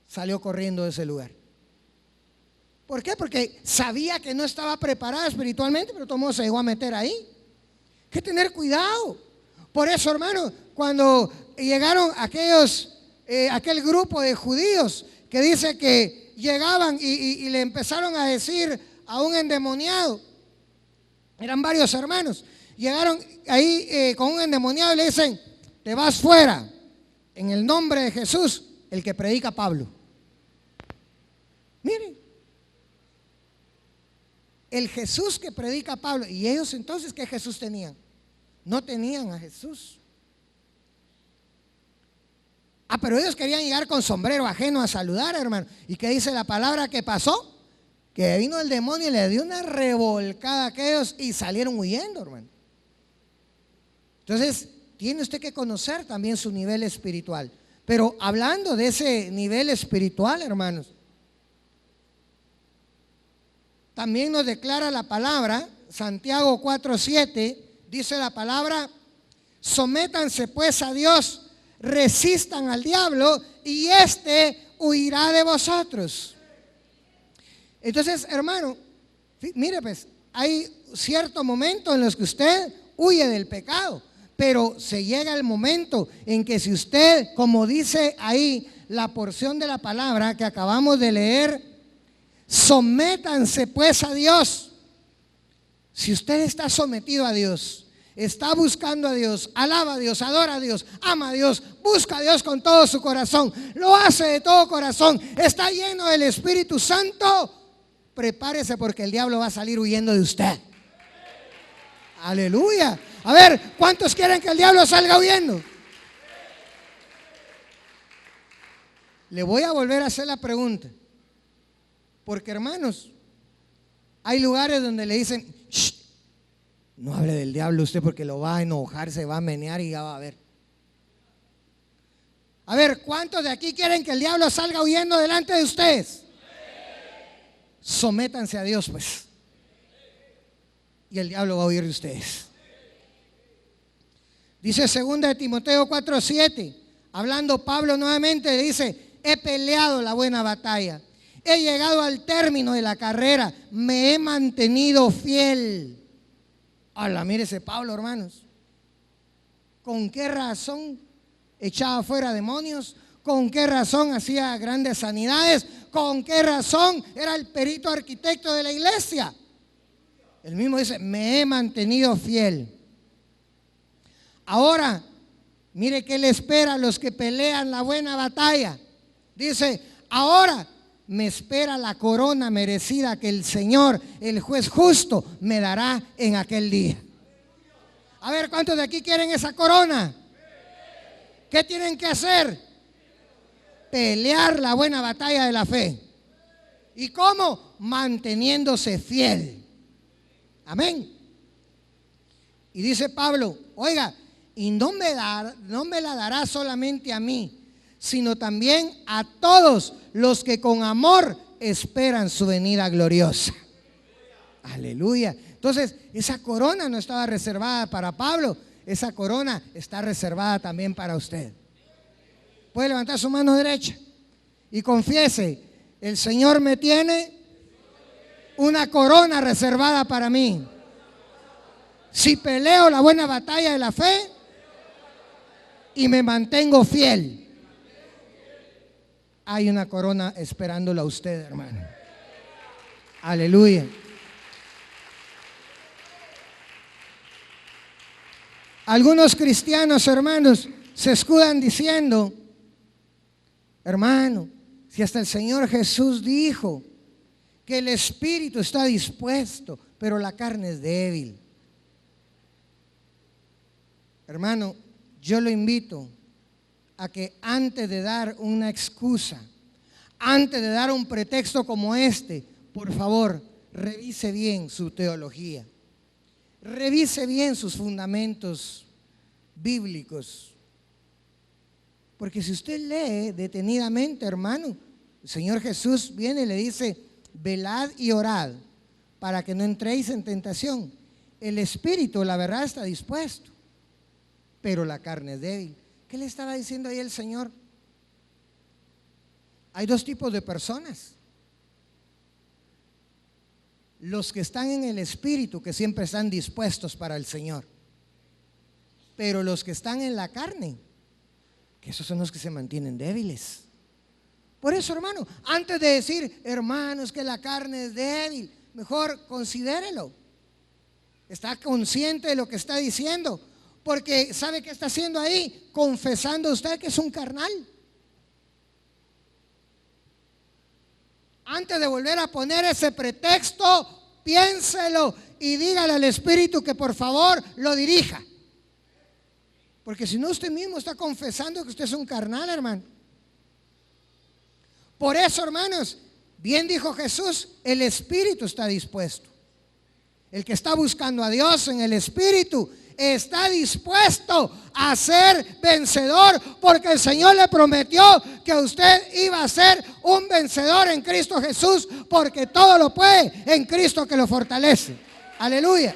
salió corriendo de ese lugar. ¿Por qué? Porque sabía que no estaba preparada espiritualmente, pero todo el mundo se llegó a meter ahí. Hay que tener cuidado. Por eso, hermano, cuando llegaron aquel grupo de judíos que dice que llegaban y le empezaron a decir a un endemoniado, eran varios hermanos, llegaron ahí con un endemoniado y le dicen, te vas fuera en el nombre de Jesús, el que predica Pablo. Miren, el Jesús que predica Pablo. Y ellos entonces, ¿qué Jesús tenían? No tenían a Jesús. Pero ellos querían llegar con sombrero ajeno a saludar, hermano. ¿Y qué dice la palabra que pasó? Que vino el demonio y le dio una revolcada a aquellos y salieron huyendo, hermano. Entonces, tiene usted que conocer también su nivel espiritual. Pero hablando de ese nivel espiritual, hermanos, también nos declara la palabra, Santiago 4:7, dice la palabra, sométanse pues a Dios, resistan al diablo y éste huirá de vosotros. Entonces, hermano, mire pues, hay cierto momento en los que usted huye del pecado, pero se llega el momento en que si usted, como dice ahí la porción de la palabra que acabamos de leer, sométanse pues a Dios. Si usted está sometido a Dios, está buscando a Dios, alaba a Dios, adora a Dios, ama a Dios, busca a Dios con todo su corazón, lo hace de todo corazón, está lleno del Espíritu Santo, prepárese porque el diablo va a salir huyendo de usted. Aleluya. A ver, ¿cuántos quieren que el diablo salga huyendo? Le voy a volver a hacer la pregunta, porque hermanos, hay lugares donde le dicen, shh, no hable del diablo usted porque lo va a enojar, se va a menear y ya va a ver. A ver, ¿cuántos de aquí quieren que el diablo salga huyendo delante de ustedes? Sométanse a Dios pues, y el diablo va a huir de ustedes. Dice 2 Timoteo 4:7, hablando Pablo nuevamente, le dice, he peleado la buena batalla, he llegado al término de la carrera, me he mantenido fiel. Hola, mírese Pablo, hermanos. ¿Con qué razón echaba fuera demonios? ¿Con qué razón hacía grandes sanidades? ¿Con qué razón era el perito arquitecto de la iglesia? Él mismo dice, me he mantenido fiel. Ahora, Mire qué le espera a los que pelean la buena batalla. Dice, ahora me espera la corona merecida que el Señor, el juez justo, me dará en aquel día. A ver, ¿cuántos de aquí quieren esa corona? ¿Qué tienen que hacer? Pelear la buena batalla de la fe. ¿Y cómo? Manteniéndose fiel. Amén. Y dice Pablo, oiga, y no me la dará solamente a mí, sino también a todos los que con amor esperan su venida gloriosa. Aleluya. Entonces, esa corona no estaba reservada para Pablo, esa corona está reservada también para usted. Puede levantar su mano derecha y confiese, el Señor me tiene una corona reservada para mí. Si peleo la buena batalla de la fe y me mantengo fiel, hay una corona esperándolo a usted, hermano. Aleluya. Algunos cristianos, hermanos, se escudan diciendo, hermano, si hasta el Señor Jesús dijo que el espíritu está dispuesto, pero la carne es débil. Hermano, yo lo invito a que antes de dar una excusa, antes de dar un pretexto como este, por favor, revise bien su teología, revise bien sus fundamentos bíblicos. Porque si usted lee detenidamente, hermano, el Señor Jesús viene y le dice, velad y orad para que no entréis en tentación. El espíritu, la verdad, está dispuesto, pero la carne es débil. ¿Qué le estaba diciendo ahí el Señor? Hay dos tipos de personas. Los que están en el espíritu, que siempre están dispuestos para el Señor, pero los que están en la carne, que esos son los que se mantienen débiles. Por eso, hermano, antes de decir, hermanos, que la carne es débil, mejor considérelo. Está consciente de lo que está diciendo, porque ¿sabe qué está haciendo ahí? Confesando usted que es un carnal. Antes de volver a poner ese pretexto, piénselo y dígale al Espíritu que por favor lo dirija. Porque si no, usted mismo está confesando que usted es un carnal, hermano. Por eso, hermanos, bien dijo Jesús, el Espíritu está dispuesto. El que está buscando a Dios en el Espíritu está dispuesto a ser vencedor, porque el Señor le prometió que usted iba a ser un vencedor en Cristo Jesús, porque todo lo puede en Cristo que lo fortalece. Aleluya.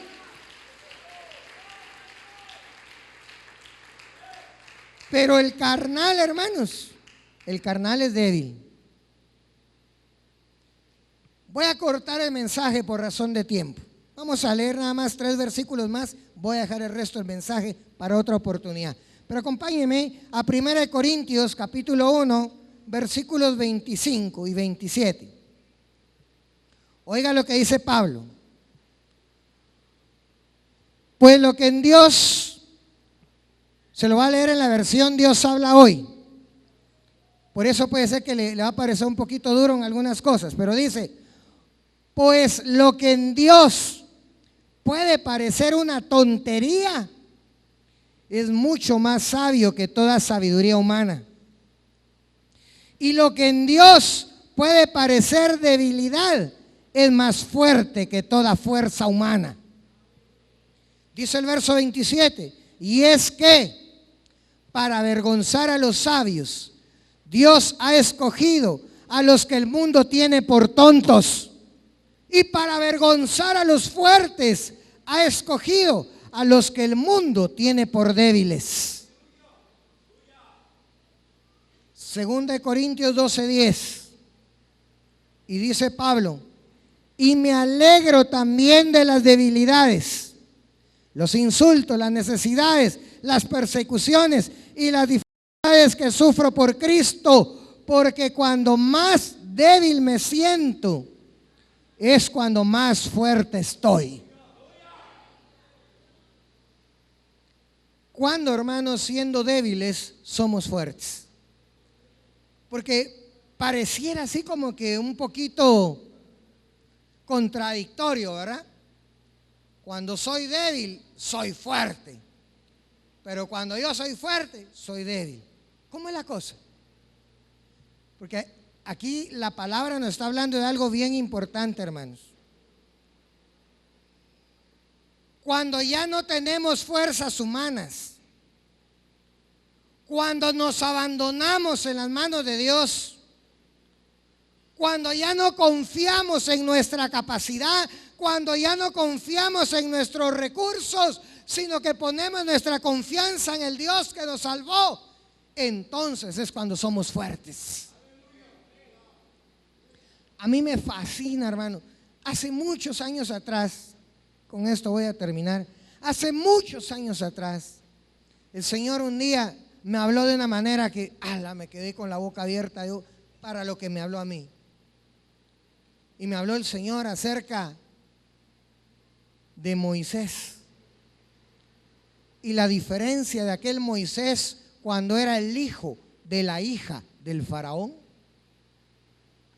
Pero el carnal, hermanos, el carnal es débil. Voy a cortar el mensaje por razón de tiempo. Vamos a leer nada más 3 versículos más. Voy a dejar el resto del mensaje para otra oportunidad. Pero acompáñenme a 1 Corintios capítulo 1, versículos 25 y 27. Oiga lo que dice Pablo. Pues lo que en Dios, se lo va a leer en la versión Dios habla hoy. Por eso puede ser que le va a parecer un poquito duro en algunas cosas, pero dice, pues lo que en Dios puede parecer una tontería, es mucho más sabio que toda sabiduría humana. Y lo que en Dios puede parecer debilidad, es más fuerte que toda fuerza humana. Dice el verso 27, y es que para avergonzar a los sabios, Dios ha escogido a los que el mundo tiene por tontos, y para avergonzar a los fuertes ha escogido a los que el mundo tiene por débiles. Segunda de Corintios 12:10. Y dice Pablo, y me alegro también de las debilidades, los insultos, las necesidades, las persecuciones y las dificultades que sufro por Cristo, porque cuando más débil me siento, es cuando más fuerte estoy. cuando, hermanos, siendo débiles, somos fuertes. Porque pareciera así como que un poquito contradictorio, ¿verdad? Cuando soy débil, soy fuerte. Pero cuando yo soy fuerte, soy débil. ¿Cómo es la cosa? Porque aquí la palabra nos está hablando de algo bien importante, hermanos. Cuando ya no tenemos fuerzas humanas, cuando nos abandonamos en las manos de Dios, cuando ya no confiamos en nuestra capacidad, cuando ya no confiamos en nuestros recursos, sino que ponemos nuestra confianza en el Dios que nos salvó, entonces es cuando somos fuertes. A mí me fascina, hermano. Hace muchos años atrás, con esto voy a terminar, hace muchos años atrás, el Señor un día me habló de una manera que, me quedé con la boca abierta yo para lo que me habló a mí. Y me habló el Señor acerca de Moisés y la diferencia de aquel Moisés cuando era el hijo de la hija del faraón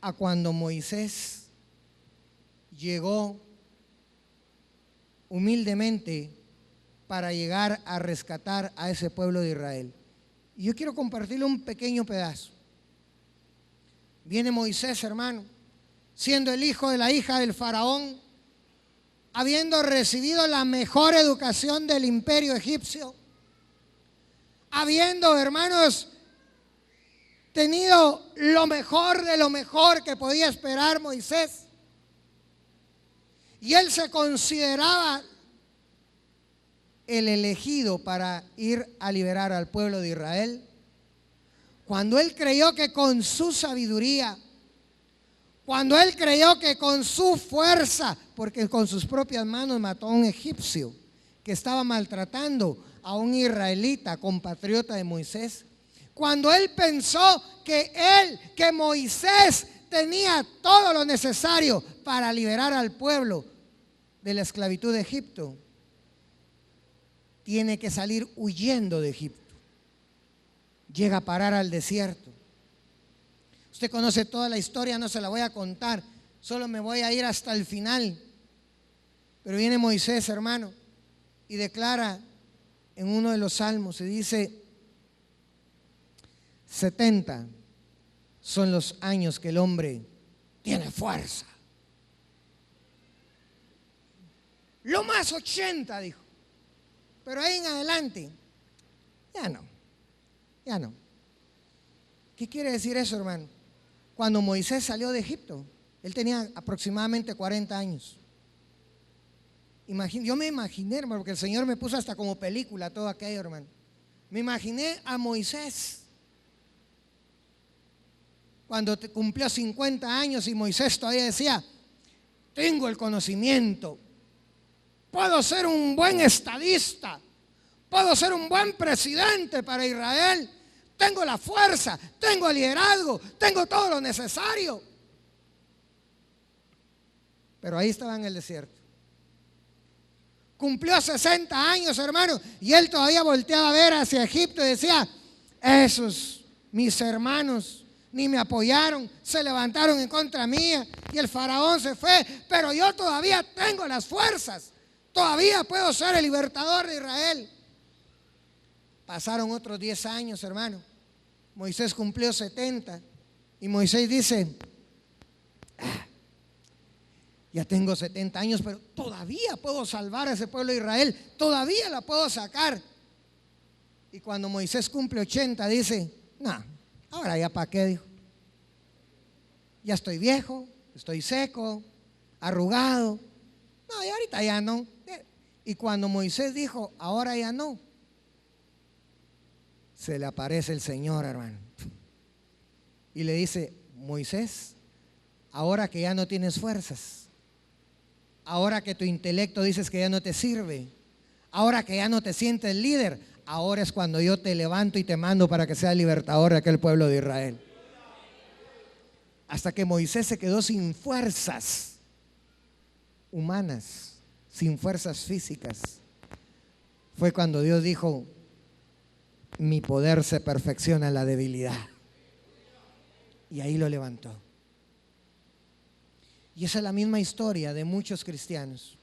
a cuando Moisés llegó humildemente para llegar a rescatar a ese pueblo de Israel. Y yo quiero compartirle un pequeño pedazo. Viene Moisés, hermano, siendo el hijo de la hija del faraón, habiendo recibido la mejor educación del imperio egipcio, habiendo, hermanos, tenido lo mejor de lo mejor que podía esperar Moisés. Y él se consideraba el elegido para ir a liberar al pueblo de Israel. Cuando él creyó que con su sabiduría, cuando él creyó que con su fuerza, porque con sus propias manos mató a un egipcio que estaba maltratando a un israelita compatriota de Moisés, cuando él pensó que Moisés tenía todo lo necesario para liberar al pueblo de la esclavitud de Egipto, tiene que salir huyendo de Egipto. Llega a parar al desierto. Usted conoce toda la historia, no se la voy a contar, solo me voy a ir hasta el final. Pero viene Moisés, hermano, y declara en uno de los salmos, y dice: 70 son los años que el hombre tiene fuerza. Lo más 80, dijo. Pero ahí en adelante, ya no. ¿Qué quiere decir eso, hermano? Cuando Moisés salió de Egipto, él tenía aproximadamente 40 años. Yo me imaginé, hermano, porque el Señor me puso hasta como película todo aquello, hermano. Me imaginé a Moisés cuando cumplió 50 años y Moisés todavía decía: tengo el conocimiento, puedo ser un buen estadista, puedo ser un buen presidente para Israel, tengo la fuerza, tengo el liderazgo, tengo todo lo necesario. Pero ahí estaba en el desierto. Cumplió 60 años, hermano, y él todavía volteaba a ver hacia Egipto y decía: esos mis hermanos ni me apoyaron, se levantaron en contra mía y el faraón se fue, pero yo todavía tengo las fuerzas, todavía puedo ser el libertador de Israel. Pasaron otros 10 años, hermano. Moisés cumplió 70 y Moisés dice: ya tengo 70 años, pero todavía puedo salvar a ese pueblo de Israel, todavía la puedo sacar. Y cuando Moisés cumple 80 dice: no, ahora ya para qué, dijo. Ya estoy viejo, estoy seco, arrugado. No, y ahorita ya no. Y cuando Moisés dijo: ahora ya no, se le aparece el Señor, hermano, y le dice: Moisés, ahora que ya no tienes fuerzas, ahora que tu intelecto dices que ya no te sirve, ahora que ya no te sientes líder, ahora es cuando yo te levanto y te mando para que seas libertador de aquel pueblo de Israel. Hasta que Moisés se quedó sin fuerzas humanas, sin fuerzas físicas, fue cuando Dios dijo: mi poder se perfecciona en la debilidad. Y ahí lo levantó. Y esa es la misma historia de muchos cristianos.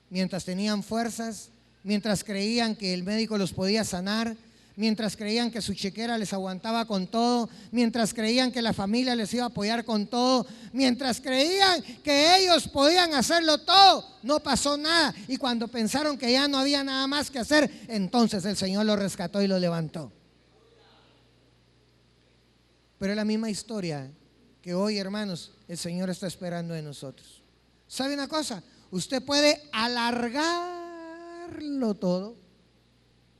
Mientras tenían fuerzas, mientras creían que el médico los podía sanar, mientras creían que su chequera les aguantaba con todo, mientras creían que la familia les iba a apoyar con todo, mientras creían que ellos podían hacerlo todo, no pasó nada. Y cuando pensaron que ya no había nada más que hacer, entonces el Señor los rescató y los levantó. Pero es la misma historia que hoy, hermanos, el Señor está esperando de nosotros. ¿Sabe una cosa? Usted puede alargarlo todo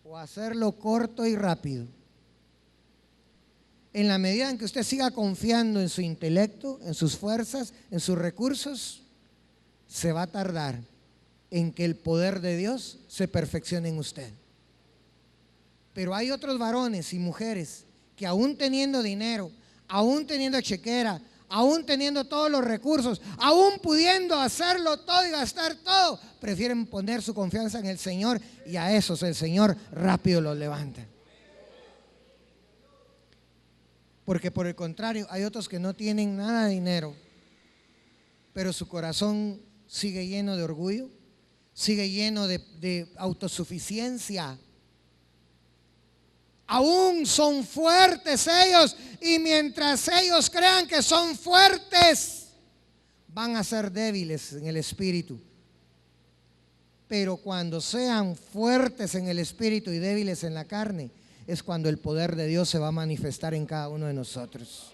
o hacerlo corto y rápido. En la medida en que usted siga confiando en su intelecto, en sus fuerzas, en sus recursos, se va a tardar en que el poder de Dios se perfeccione en usted. Pero hay otros varones y mujeres que aún teniendo dinero, aún teniendo chequera, aún teniendo todos los recursos, aún pudiendo hacerlo todo y gastar todo, prefieren poner su confianza en el Señor, y a esos el Señor rápido los levanta. Porque por el contrario, hay otros que no tienen nada de dinero, pero su corazón sigue lleno de orgullo, sigue lleno de autosuficiencia. Aún son fuertes ellos, y mientras ellos crean que son fuertes, van a ser débiles en el espíritu. Pero cuando sean fuertes en el espíritu y débiles en la carne, es cuando el poder de Dios se va a manifestar en cada uno de nosotros.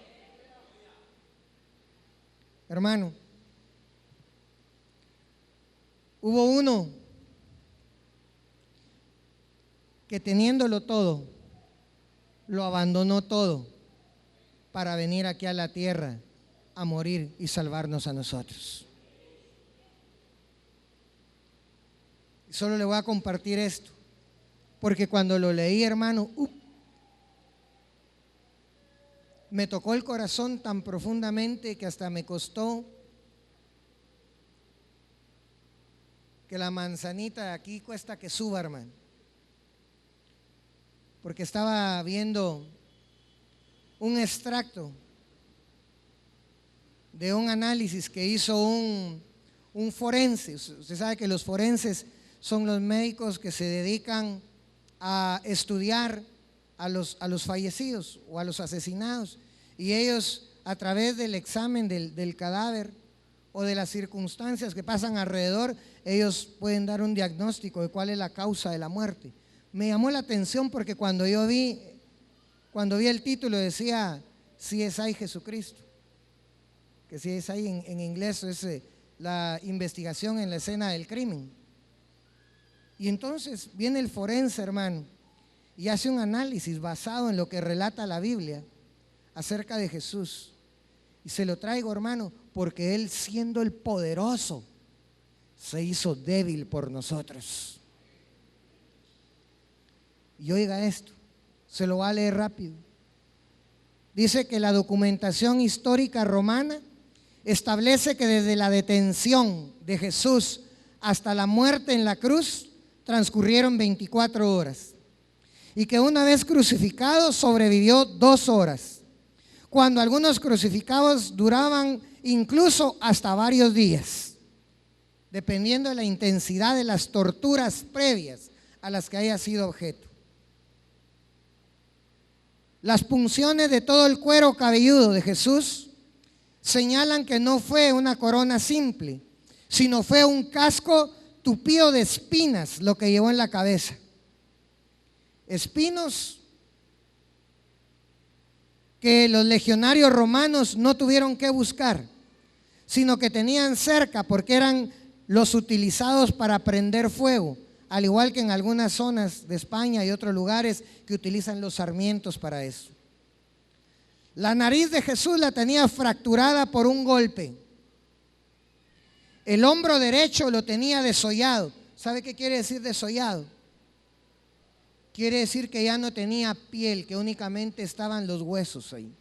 Hermano, hubo uno que teniéndolo todo, lo abandonó todo para venir aquí a la tierra a morir y salvarnos a nosotros. Solo le voy a compartir esto, porque cuando lo leí, hermano, me tocó el corazón tan profundamente que hasta me costó que la manzanita de aquí cuesta que suba, hermano. Porque estaba viendo un extracto de un análisis que hizo un forense. Usted sabe que los forenses son los médicos que se dedican a estudiar a los fallecidos o a los asesinados, y ellos, a través del examen del cadáver o de las circunstancias que pasan alrededor, ellos pueden dar un diagnóstico de cuál es la causa de la muerte. Me llamó la atención porque cuando vi el título decía CSI Jesucristo, que CSI en inglés es la investigación en la escena del crimen. Y entonces viene el forense, hermano, y hace un análisis basado en lo que relata la Biblia acerca de Jesús. Y se lo traigo, hermano, porque Él, siendo el poderoso, se hizo débil por nosotros. Y oiga esto, se lo va a leer rápido. Dice que la documentación histórica romana establece que desde la detención de Jesús hasta la muerte en la cruz transcurrieron 24 horas, y que una vez crucificado sobrevivió 2 horas, cuando algunos crucificados duraban incluso hasta varios días, dependiendo de la intensidad de las torturas previas a las que haya sido objeto. Las punciones de todo el cuero cabelludo de Jesús señalan que no fue una corona simple, sino fue un casco tupido de espinas lo que llevó en la cabeza. Espinos que los legionarios romanos no tuvieron que buscar, sino que tenían cerca, porque eran los utilizados para prender fuego, al igual que en algunas zonas de España y otros lugares que utilizan los sarmientos para eso. La nariz de Jesús la tenía fracturada por un golpe. El hombro derecho lo tenía desollado. ¿Sabe qué quiere decir desollado? Quiere decir que ya no tenía piel, que únicamente estaban los huesos ahí,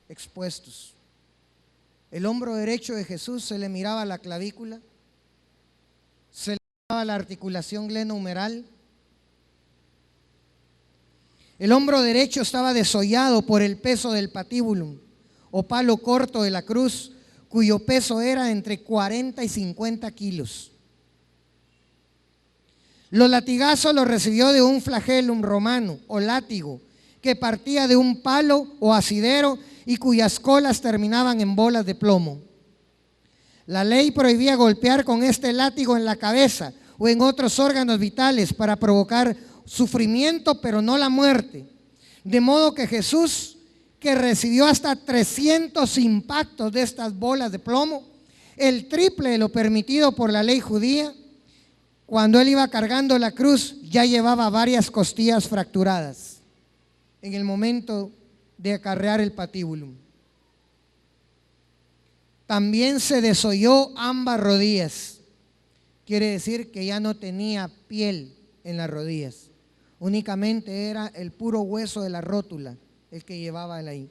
expuestos. El hombro derecho de Jesús se le miraba la clavícula, se le miraba la articulación glenohumeral, El hombro derecho estaba desollado por el peso del patíbulum, o palo corto de la cruz, cuyo peso era entre 40 y 50 kilos. Los latigazos los recibió de un flagellum romano, o látigo, que partía de un palo o asidero y cuyas colas terminaban en bolas de plomo. La ley prohibía golpear con este látigo en la cabeza o en otros órganos vitales para provocar sufrimiento, pero no la muerte. De modo que Jesús, que recibió hasta 300 impactos de estas bolas de plomo, el triple de lo permitido por la ley judía, cuando él iba cargando la cruz ya llevaba varias costillas fracturadas en el momento de acarrear el patíbulum. También se desolló ambas rodillas. Quiere decir que ya no tenía piel en las rodillas. Únicamente era el puro hueso de la rótula el que llevaba él ahí.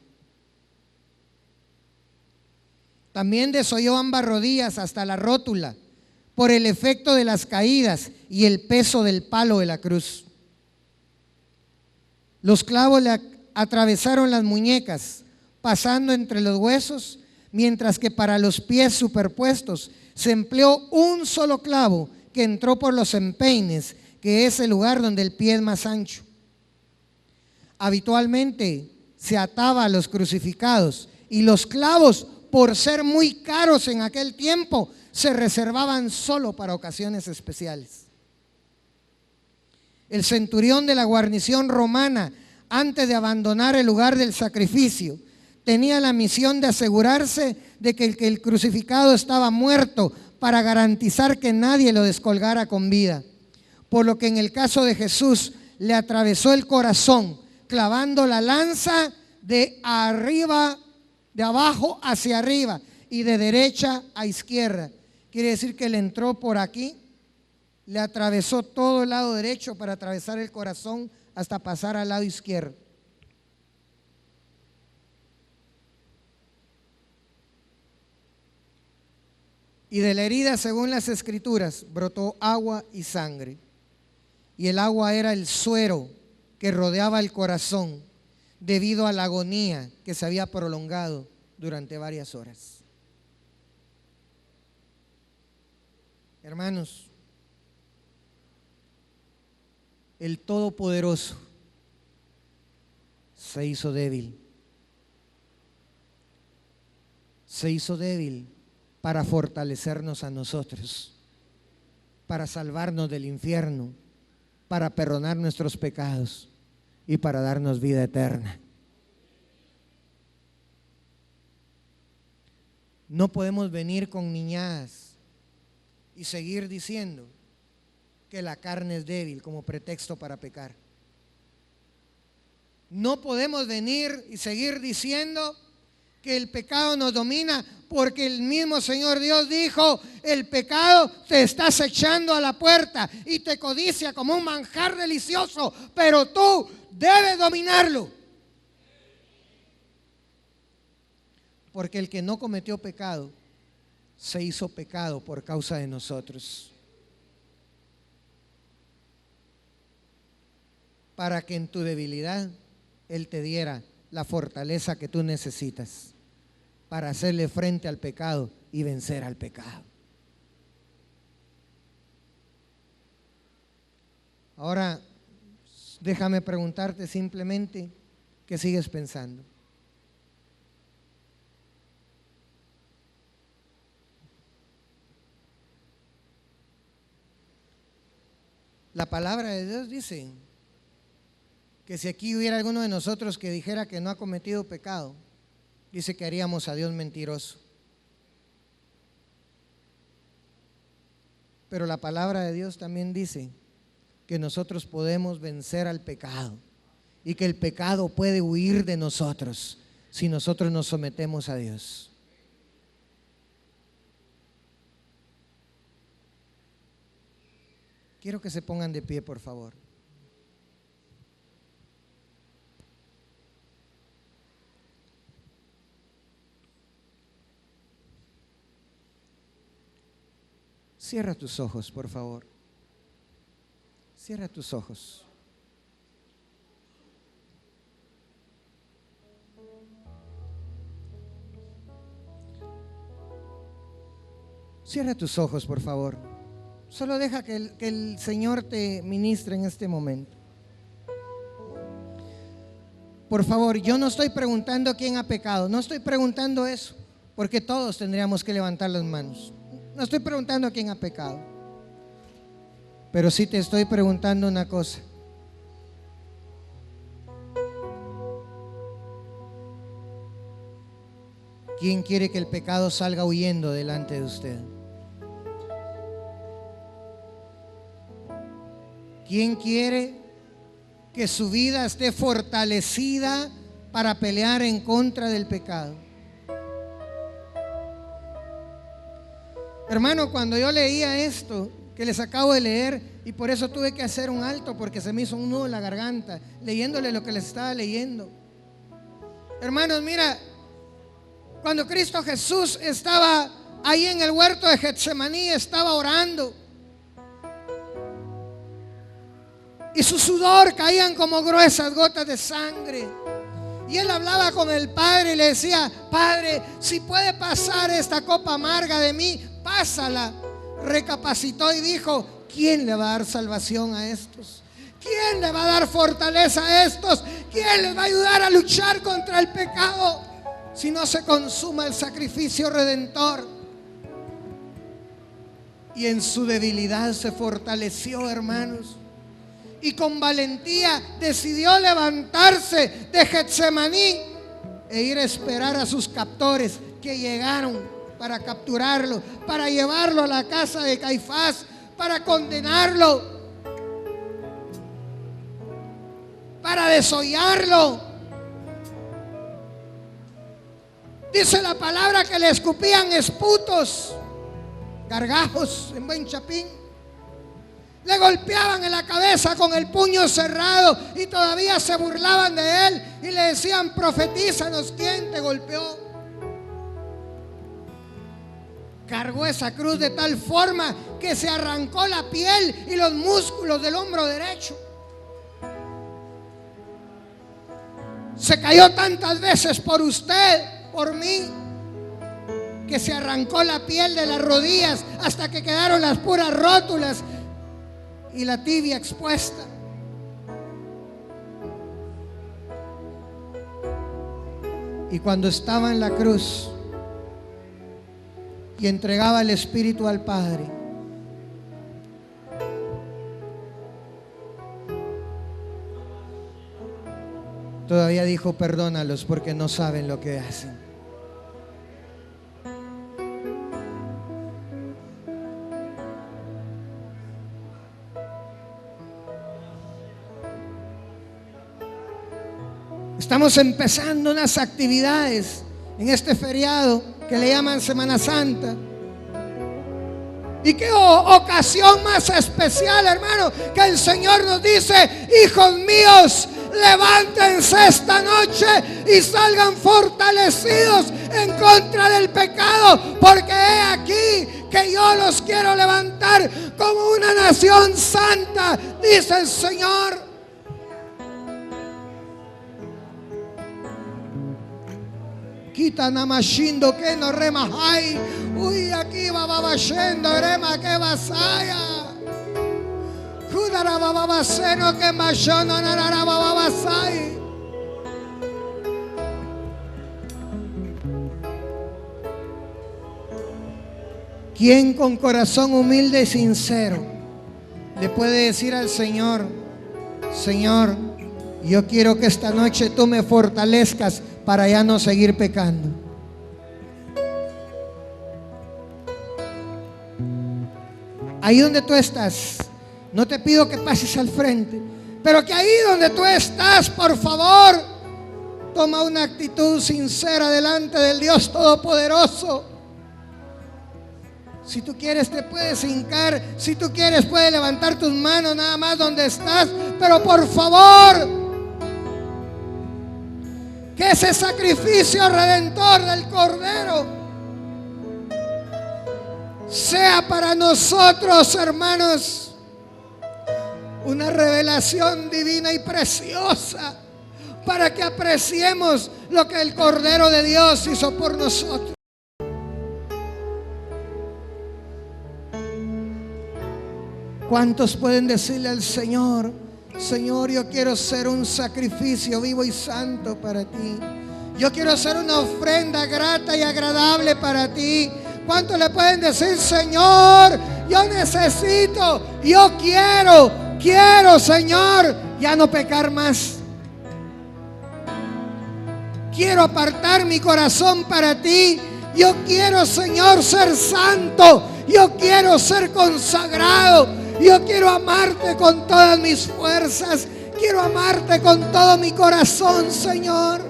También desolló ambas rodillas hasta la rótula por el efecto de las caídas y el peso del palo de la cruz. Los clavos le atravesaron las muñecas, pasando entre los huesos, mientras que para los pies superpuestos se empleó un solo clavo que entró por los empeines, que es el lugar donde el pie es más ancho. Habitualmente se ataba a los crucificados y los clavos, por ser muy caros en aquel tiempo, se reservaban solo para ocasiones especiales. El centurión de la guarnición romana, antes de abandonar el lugar del sacrificio, tenía la misión de asegurarse de que el crucificado estaba muerto para garantizar que nadie lo descolgara con vida. Por lo que en el caso de Jesús le atravesó el corazón, clavando la lanza de abajo hacia arriba y de derecha a izquierda. Quiere decir que le entró por aquí, le atravesó todo el lado derecho para atravesar el corazón hasta pasar al lado izquierdo. Y de la herida, según las escrituras, brotó agua y sangre. Y el agua era el suero que rodeaba el corazón debido a la agonía que se había prolongado durante varias horas. Hermanos, el Todopoderoso se hizo débil. Se hizo débil para fortalecernos a nosotros, para salvarnos del infierno, para perdonar nuestros pecados y para darnos vida eterna. No podemos venir con niñadas y seguir diciendo que la carne es débil como pretexto para pecar. No podemos venir y seguir diciendo que el pecado nos domina, porque el mismo Señor Dios dijo: el pecado te está acechando a la puerta y te codicia como un manjar delicioso, pero tú debes dominarlo. Porque el que no cometió pecado se hizo pecado por causa de nosotros, para que en tu debilidad Él te diera la fortaleza que tú necesitas para hacerle frente al pecado y vencer al pecado. Ahora, déjame preguntarte simplemente, ¿qué sigues pensando? La palabra de Dios dice que si aquí hubiera alguno de nosotros que dijera que no ha cometido pecado, dice que haríamos a Dios mentiroso. Pero la palabra de Dios también dice que nosotros podemos vencer al pecado y que el pecado puede huir de nosotros si nosotros nos sometemos a Dios. Quiero que se pongan de pie, por favor. Cierra tus ojos, por favor. Cierra tus ojos. Cierra tus ojos, por favor. Solo deja que el Señor te ministre en este momento. Por favor, yo no estoy preguntando quién ha pecado. No estoy preguntando eso, porque todos tendríamos que levantar las manos. No estoy preguntando quién ha pecado. Pero sí te estoy preguntando una cosa. ¿Quién quiere que el pecado salga huyendo delante de usted? ¿Quién quiere que su vida esté fortalecida para pelear en contra del pecado? Hermano, cuando yo leía esto que les acabo de leer, y por eso tuve que hacer un alto porque se me hizo un nudo en la garganta leyéndole lo que les estaba leyendo. Hermanos, mira, cuando Cristo Jesús estaba ahí en el huerto de Getsemaní, estaba orando, y su sudor caían como gruesas gotas de sangre. Y él hablaba con el Padre y le decía: Padre, si puede pasar esta copa amarga de mí, pásala. Recapacitó y dijo: ¿quién le va a dar salvación a estos? ¿Quién le va a dar fortaleza a estos? ¿Quién les va a ayudar a luchar contra el pecado si no se consuma el sacrificio redentor? Y en su debilidad se fortaleció, hermanos, y con valentía decidió levantarse de Getsemaní e ir a esperar a sus captores que llegaron para capturarlo, para llevarlo a la casa de Caifás, para condenarlo, para desollarlo. Dice la palabra que le escupían esputos, gargajos en buen chapín. Le golpeaban en la cabeza con el puño cerrado y todavía se burlaban de él y le decían: profetízanos, ¿quién te golpeó? Cargó esa cruz de tal forma que se arrancó la piel y los músculos del hombro derecho. Se cayó tantas veces por usted, por mí, que se arrancó la piel de las rodillas hasta que quedaron las puras rótulas y la tibia expuesta. Y cuando estaba en la cruz y entregaba el Espíritu al Padre, todavía dijo: perdónalos porque no saben lo que hacen. Estamos empezando unas actividades en este feriado que le llaman Semana Santa. Y qué ocasión más especial, hermano, que el Señor nos dice: hijos míos, levántense esta noche y salgan fortalecidos en contra del pecado, porque he aquí que yo los quiero levantar como una nación santa, dice el Señor. Quita namashindo que no remajai. Uy, aquí va babashendo rema que vasaya. Kudara babaseno que mashono narara babasai. ¿Quién con corazón humilde y sincero le puede decir al Señor: Señor, yo quiero que esta noche tú me fortalezcas para ya no seguir pecando? Ahí donde tú estás, no te pido que pases al frente, pero que ahí donde tú estás, por favor, toma una actitud sincera delante del Dios Todopoderoso. Si tú quieres te puedes hincar, si tú quieres puedes levantar tus manos nada más donde estás, pero por favor, que ese sacrificio redentor del Cordero sea para nosotros, hermanos, una revelación divina y preciosa, para que apreciemos lo que el Cordero de Dios hizo por nosotros. ¿Cuántos pueden decirle al Señor: Señor, yo quiero ser un sacrificio vivo y santo para ti? Yo quiero ser una ofrenda grata y agradable para ti. ¿Cuántos le pueden decir: Señor, yo necesito, yo quiero, Señor, ya no pecar más? Quiero apartar mi corazón para ti. Yo quiero, Señor, ser santo. Yo quiero ser consagrado. Yo quiero amarte con todas mis fuerzas. Quiero amarte con todo mi corazón, Señor.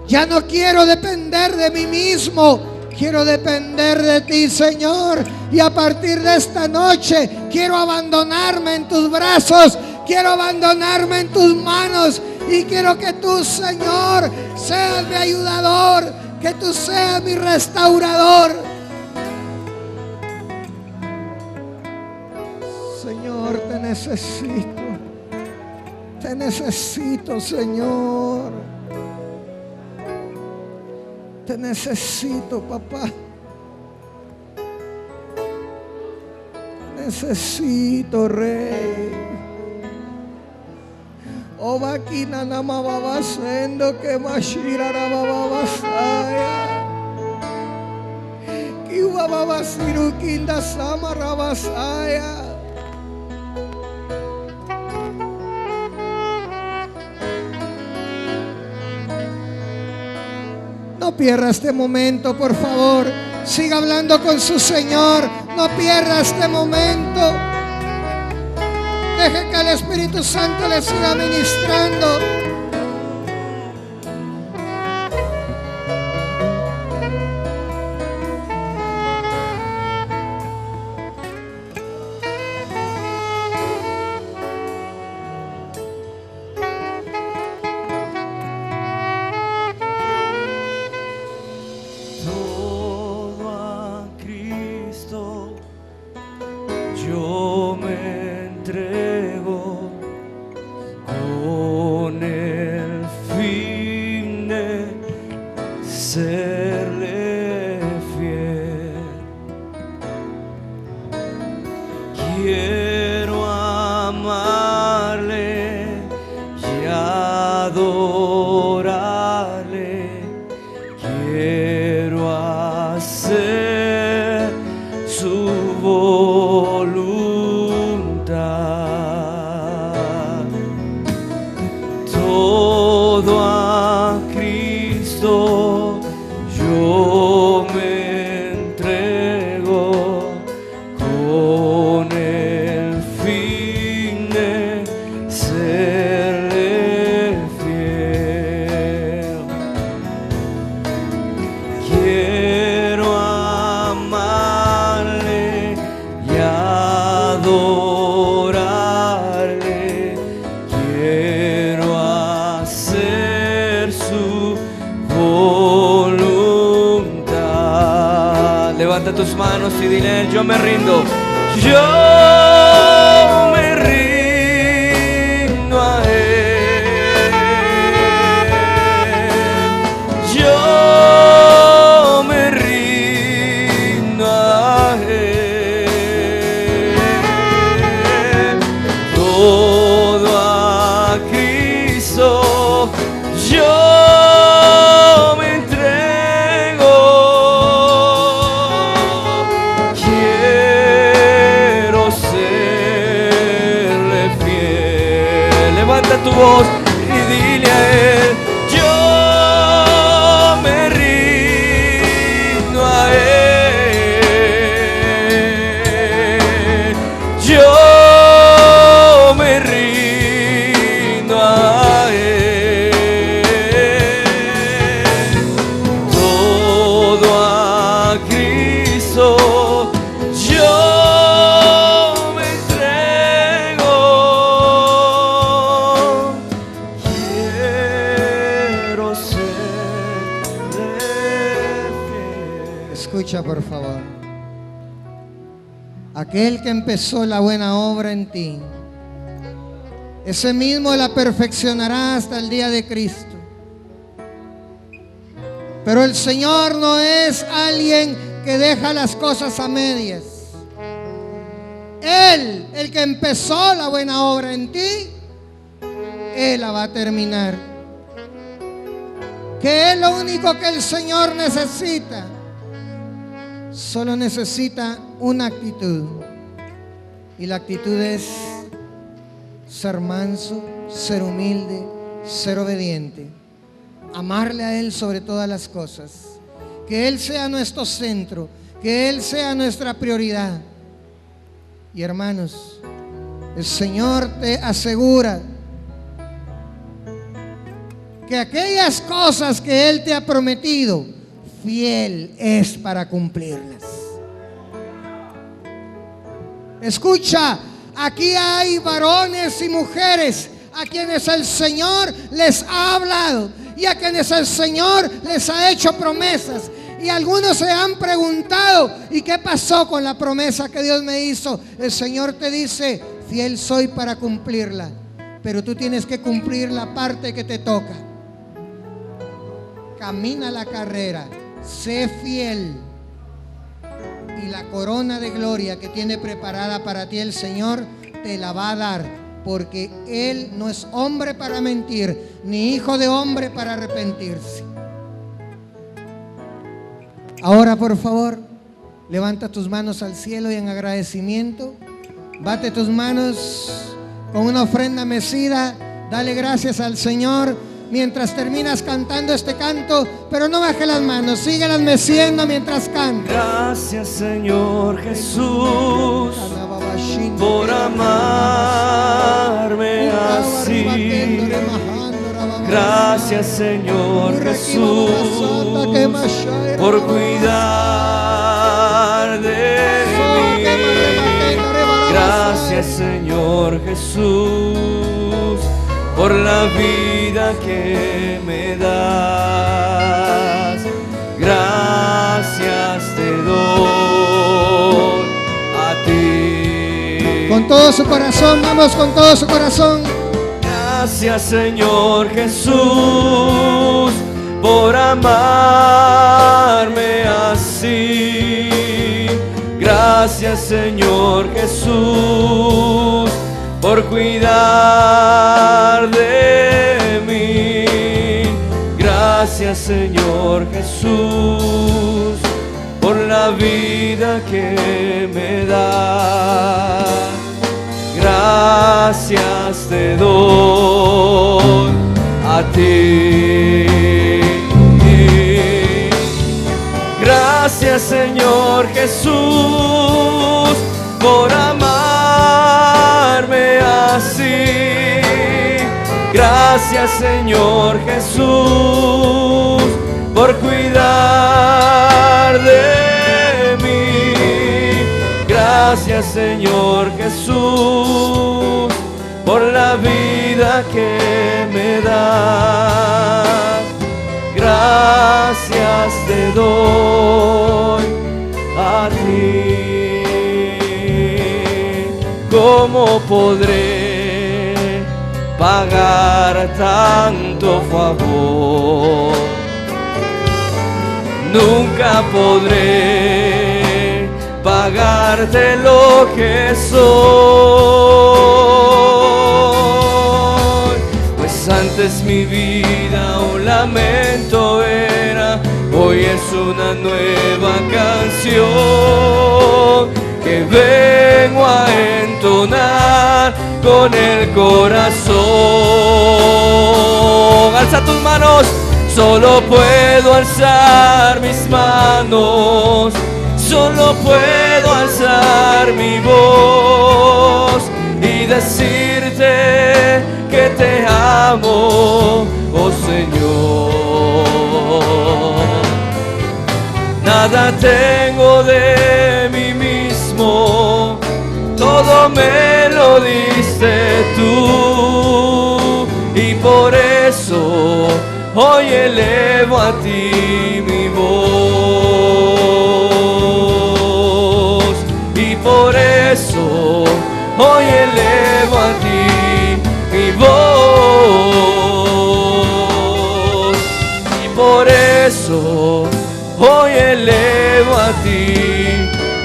Ya no quiero depender de mí mismo. Quiero depender de ti, Señor. Y a partir de esta noche quiero abandonarme en tus brazos. Quiero abandonarme en tus manos. Y quiero que tú, Señor, seas mi ayudador. Que tú seas mi restaurador. Señor, te necesito. Te necesito, Señor. Te necesito, papá. Necesito, Rey. O bakina nama babasendo que mashira babasaya. Kiwa babasiru kinda sama rabasaya. No pierda este momento, por favor. Siga hablando con su Señor. No pierda este momento. Deje que el Espíritu Santo le siga ministrando. Tus manos y dile a Él: yo me rindo. Yo me rindo a Él. Yo me rindo a Él. Todo a Cristo. Yo tu voz y dile a Él: yo me rindo a Él. Yo me rindo a Él. Todo a Cristo. Yo escucha, por favor. Aquel que empezó la buena obra en ti, ese mismo la perfeccionará hasta el día de Cristo. Pero el Señor no es alguien que deja las cosas a medias. Él, el que empezó la buena obra en ti, Él la va a terminar. Que es lo único que el Señor necesita. Solo necesita una actitud. Y la actitud es ser manso, ser humilde, ser obediente. Amarle a Él sobre todas las cosas. Que Él sea nuestro centro. Que Él sea nuestra prioridad. Y hermanos, el Señor te asegura que aquellas cosas que Él te ha prometido, fiel es para cumplirlas. Escucha, aquí hay varones y mujeres a quienes el Señor les ha hablado y a quienes el Señor les ha hecho promesas. Y algunos se han preguntado, ¿y qué pasó con la promesa que Dios me hizo? El Señor te dice, fiel soy para cumplirla, pero tú tienes que cumplir la parte que te toca. Camina la carrera, sé fiel, y la corona de gloria que tiene preparada para ti el Señor te la va a dar, porque Él no es hombre para mentir, ni hijo de hombre para arrepentirse. Ahora, por favor, levanta tus manos al cielo y en agradecimiento, bate tus manos con una ofrenda mecida, dale gracias al Señor mientras terminas cantando este canto, pero no baje las manos, síguelas meciendo mientras cantas. Gracias, Señor Jesús, por amarme así. Gracias, Señor Jesús, por cuidar de mí. Gracias, Señor Jesús, por la vida que me das. Gracias te doy a ti. Con todo su corazón, vamos con todo su corazón. Gracias, Señor Jesús, por amarme así. Gracias, Señor Jesús, por cuidar de mí. Gracias, Señor Jesús, por la vida que me das. Gracias te doy a ti. Gracias, Señor Jesús, por amarme así. Gracias, Señor Jesús, por cuidar de mí. Gracias, Señor Jesús, por la vida que me das. Gracias te doy a ti. ¿Cómo podré pagar tanto favor? Nunca podré pagarte lo que soy, pues antes mi vida un lamento era, hoy es una nueva canción que vengo a entonar con el corazón. Alza tus manos, solo puedo alzar mis manos, solo puedo alzar mi voz y decirte que te amo, oh Señor. Nada tengo de mí mismo, todo me lo diste tú, y por eso hoy elevo a ti mi voz. Y por eso hoy elevo a ti mi voz. Y por eso hoy elevo a ti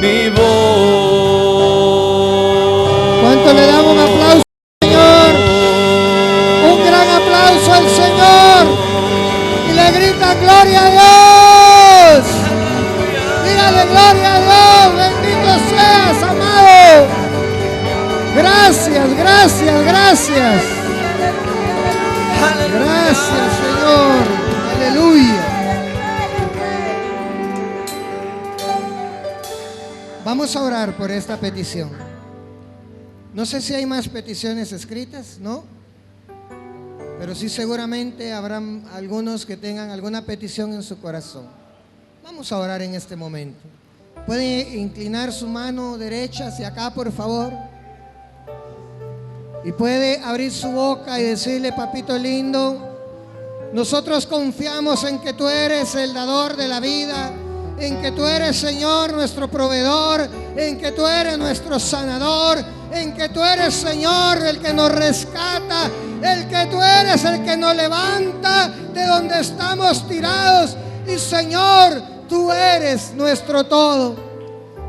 mi voz. ¿Cuánto le damos un aplauso al Señor? Un gran aplauso al Señor. Y le grita gloria a Dios. Dígale gloria a Dios. Bendito seas, amado. Gracias, gracias, gracias. Gracias, Señor. Aleluya. Vamos a orar por esta petición. No sé si hay más peticiones escritas, ¿no? Pero sí seguramente habrán algunos que tengan alguna petición en su corazón. Vamos a orar en este momento. ¿Puede inclinar su mano derecha hacia acá, por favor? Y puede abrir su boca y decirle: papito lindo, nosotros confiamos en que tú eres el dador de la vida, en que tú eres, Señor, nuestro proveedor, en que tú eres nuestro sanador, en que tú eres, Señor, el que nos rescata, el que tú eres el que nos levanta de donde estamos tirados. Y, Señor, tú eres nuestro todo.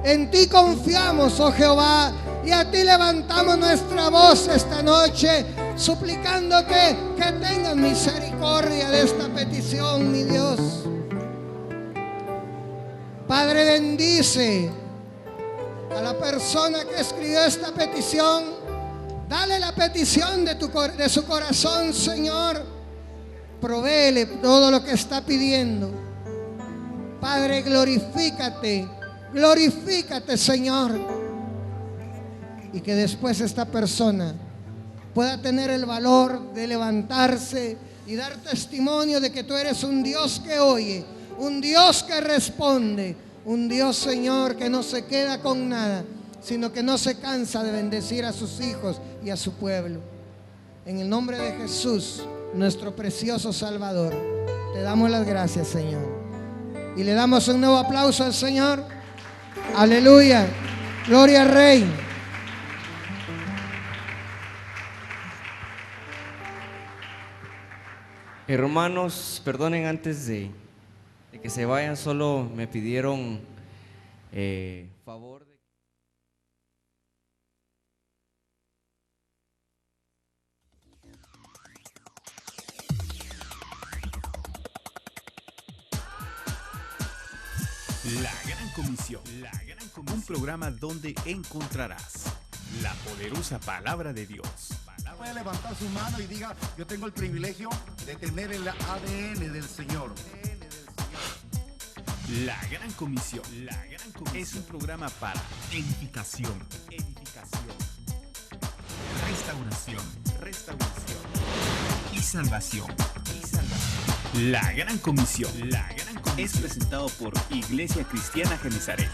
En ti confiamos, oh Jehová, y a ti levantamos nuestra voz esta noche, suplicándote que tengas misericordia de esta petición, mi Dios. Padre, bendice a la persona que escribió esta petición. Dale la petición de su corazón, Señor. Provéele todo lo que está pidiendo. Padre, glorifícate, Señor. Y que después esta persona pueda tener el valor de levantarse y dar testimonio de que tú eres un Dios que oye, un Dios que responde, un Dios, Señor, que no se queda con nada, sino que no se cansa de bendecir a sus hijos y a su pueblo. En el nombre de Jesús, nuestro precioso Salvador, te damos las gracias, Señor. Y le damos un nuevo aplauso al Señor. Aleluya. Gloria al Rey. Hermanos, perdonen antes de que se vayan, solo me pidieron favor de... La Gran Comisión. Un programa donde encontrarás la poderosa palabra de Dios. Puede levantar su mano y diga: yo tengo el privilegio de tener el ADN del Señor. La Gran Comisión. Es un programa para edificación, restauración y salvación. La Gran Comisión es presentado por Iglesia Cristiana Genesaret.